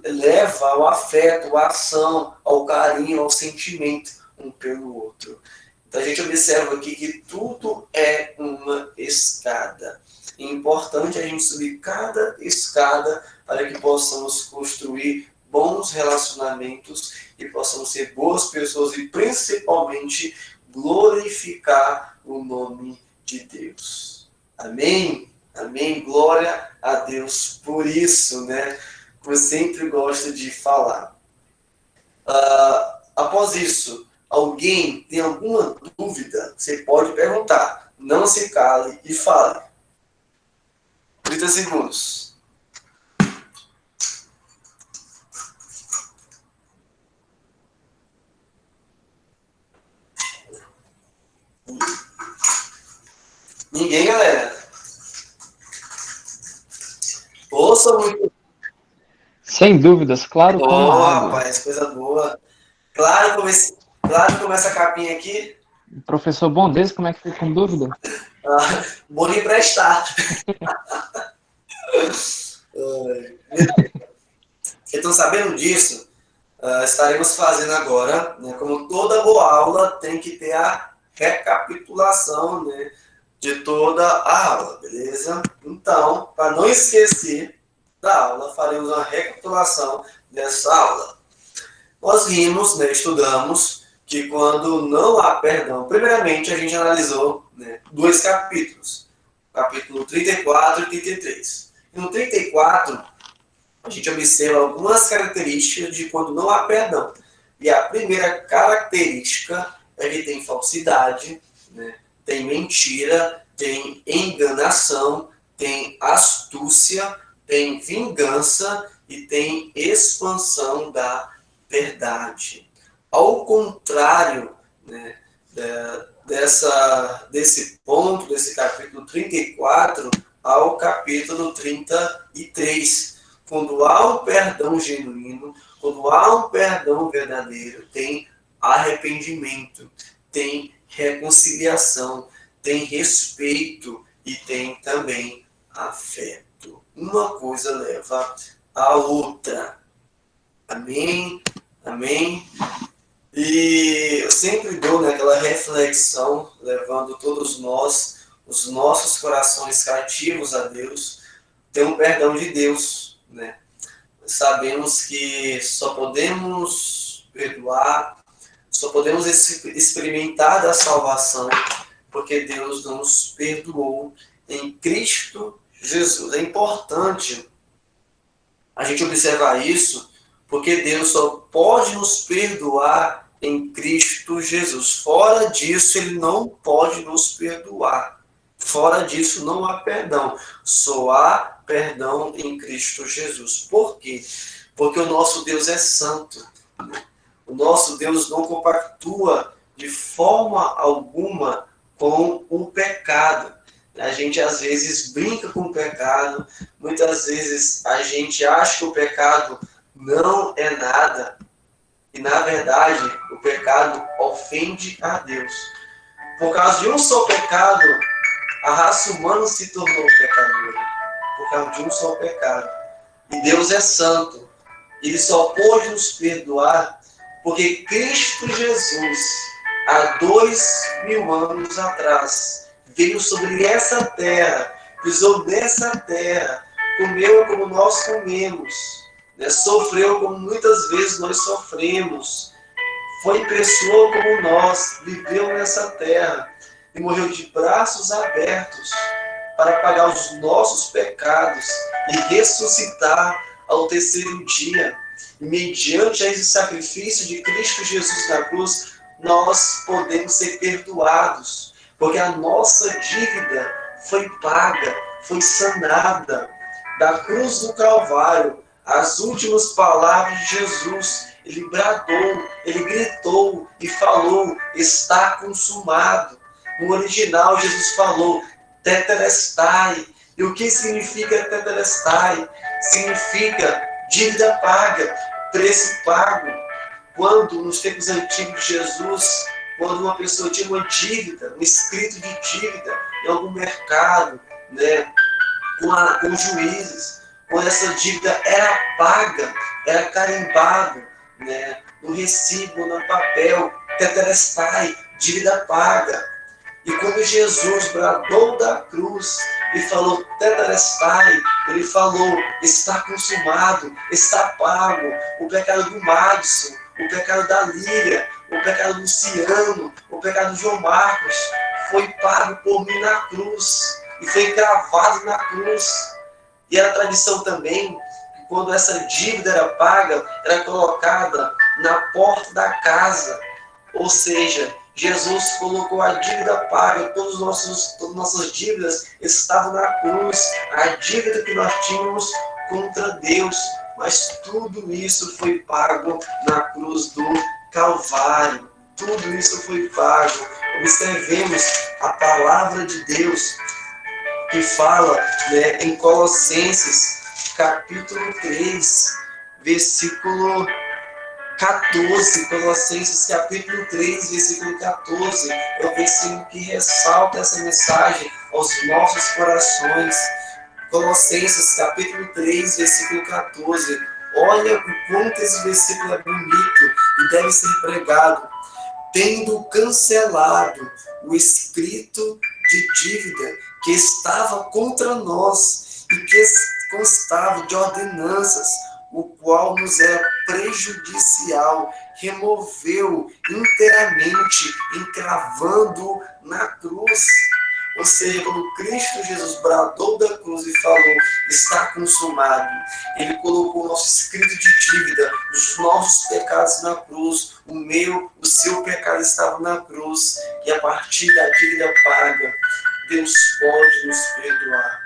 leva ao afeto, à ação, ao carinho, ao sentimento um pelo outro. Então a gente observa aqui que tudo é uma escada. É importante a gente subir cada escada para que possamos construir bons relacionamentos e possamos ser boas pessoas e principalmente glorificar o nome de Deus. Amém? Amém? Glória a Deus por isso, né? Eu sempre gosto de falar. Após isso, alguém tem alguma dúvida? Você pode perguntar. Não se cale e fale. 30 segundos. Ninguém, galera? Ouça muito. Sem dúvidas, claro como Boa, água. rapaz, coisa boa. Claro como essa capinha aqui. Professor Bondez, como é que fica com dúvida? Bom de emprestar. Então, sabendo disso, estaremos fazendo agora, né, como toda boa aula, tem que ter a recapitulação, né, de toda a aula, beleza? Então, para não esquecer da aula, faremos uma recapitulação dessa aula. Nós vimos, né, estudamos, que quando não há perdão, primeiramente a gente analisou, né, 2 capítulos, capítulo 34 e 33. E no 34, a gente observa algumas características de quando não há perdão. E a primeira característica é que tem falsidade, né, tem mentira, tem enganação, tem astúcia, tem vingança e tem expansão da verdade. Ao contrário, né, desse ponto, desse capítulo 34, ao capítulo 33. Quando há um perdão genuíno, quando há um perdão verdadeiro, tem arrependimento, tem reconciliação, tem respeito e tem também afeto. Uma coisa leva a outra. Amém? Amém? E eu sempre dou, né, aquela reflexão, levando todos nós, os nossos corações cativos a Deus, ter um perdão de Deus, né? Sabemos que só podemos perdoar, só podemos experimentar da salvação porque Deus nos perdoou em Cristo Jesus. É importante a gente observar isso, porque Deus só pode nos perdoar em Cristo Jesus. Fora disso, Ele não pode nos perdoar. Fora disso, não há perdão. Só há perdão em Cristo Jesus. Por quê? Porque o nosso Deus é santo. O nosso Deus não compactua de forma alguma com o pecado. A gente às vezes brinca com o pecado, muitas vezes a gente acha que o pecado não é nada, e na verdade o pecado ofende a Deus. Por causa de um só pecado, a raça humana se tornou pecadora, por causa de um só pecado. E Deus é santo, Ele só pode nos perdoar porque Cristo Jesus, há 2000 anos atrás, veio sobre essa terra, pisou nessa terra, comeu como nós comemos, né? Sofreu como muitas vezes nós sofremos, foi pessoa como nós, viveu nessa terra e morreu de braços abertos para pagar os nossos pecados e ressuscitar ao terceiro dia. E mediante esse sacrifício de Cristo Jesus na cruz, nós podemos ser perdoados, porque a nossa dívida foi paga, foi sanada. Da cruz do Calvário, as últimas palavras de Jesus, Ele bradou, Ele gritou e falou: está consumado. No original, Jesus falou: tetelestai. E o que significa tetelestai? Significa dívida paga, preço pago. Quando, nos tempos antigos de Jesus, quando uma pessoa tinha uma dívida, um escrito de dívida em algum mercado, né, com juízes, quando essa dívida era paga, era carimbado, né, no recibo, no papel, tetelestai, dívida paga. E quando Jesus bradou da cruz e falou tetelestai, Ele falou: está consumado, está pago. O pecado do Madison, o pecado da Líria, o pecado do Luciano, o pecado do João Marcos foi pago por mim na cruz e foi cravado na cruz. E era tradição também que quando essa dívida era paga, era colocada na porta da casa. Ou seja, Jesus colocou a dívida paga, todas as nossas dívidas estavam na cruz, a dívida que nós tínhamos contra Deus, mas tudo isso foi pago na cruz do Calvário. Tudo isso foi pago. Observemos a palavra de Deus que fala, né, em Colossenses, capítulo 3, versículo 14, Colossenses capítulo 3, versículo 14, é o versículo que ressalta essa mensagem aos nossos corações. Colossenses capítulo 3, versículo 14. Olha o quanto esse versículo é bonito e deve ser pregado. Tendo cancelado o escrito de dívida que estava contra nós e que constava de ordenanças, o qual nos era prejudicial, removeu inteiramente, encravando na cruz. Ou seja, quando Cristo Jesus bradou da cruz e falou: está consumado, Ele colocou o nosso escrito de dívida, os nossos pecados na cruz, o meu, o seu pecado estava na cruz, e a partir da dívida paga, Deus pode nos perdoar.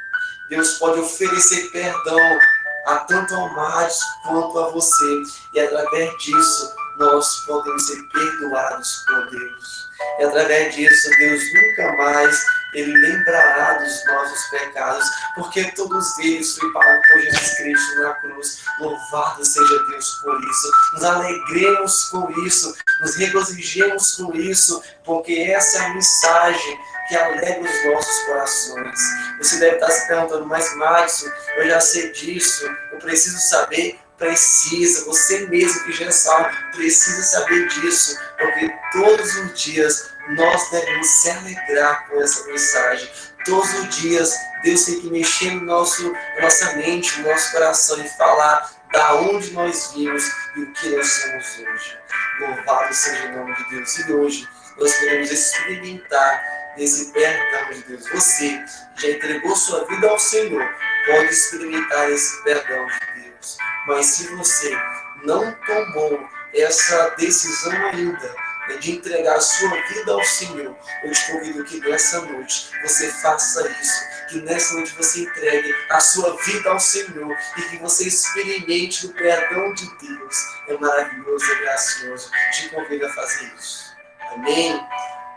Deus pode oferecer perdão a tanto ao Márcio quanto a você. E através disso, nós podemos ser perdoados por Deus. E através disso, Deus nunca mais Ele lembrará dos nossos pecados, porque todos eles foi pago por Jesus Cristo na cruz. Louvado seja Deus por isso. Nos alegremos com isso, nos regozijemos com isso, porque essa é a mensagem que alegra os nossos corações. Você deve estar se perguntando, mas Márcio, eu já sei disso, eu preciso saber. Precisa, você mesmo que já sabe, precisa saber disso, porque todos os dias nós devemos se alegrar com essa mensagem. Todos os dias Deus tem que mexer no na nossa mente, no nosso coração e falar da onde nós vimos e o que nós somos hoje. Louvado seja o nome de Deus. E hoje nós queremos experimentar esse perdão de Deus. Você já entregou sua vida ao Senhor, pode experimentar esse perdão de Deus. Mas se você não tomou essa decisão ainda, de entregar a sua vida ao Senhor, eu te convido que nessa noite você faça isso, que nessa noite você entregue a sua vida ao Senhor e que você experimente o perdão de Deus. É maravilhoso, é gracioso. Te convido a fazer isso. Amém?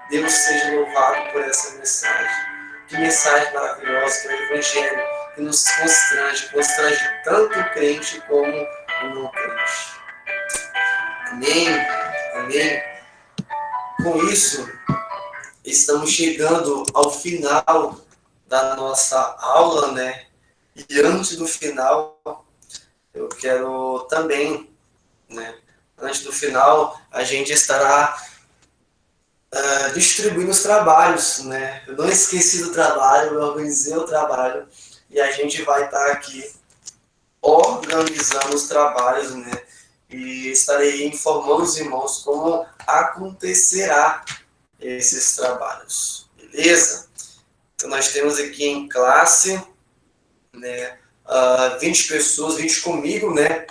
Deus seja louvado por essa mensagem. Que mensagem maravilhosa que é o Evangelho, que nos constrange tanto o crente como o não crente. Amém? Amém? Com isso, estamos chegando ao final da nossa aula, né? E antes do final, eu quero também, né? Antes do final, a gente estará distribuindo os trabalhos, né? Eu não esqueci do trabalho, eu organizei o trabalho e a gente vai estar aqui organizando os trabalhos, né? E estarei informando os irmãos como acontecerá esses trabalhos, beleza? Então nós temos aqui em classe, né, 20 pessoas, 20 comigo, né?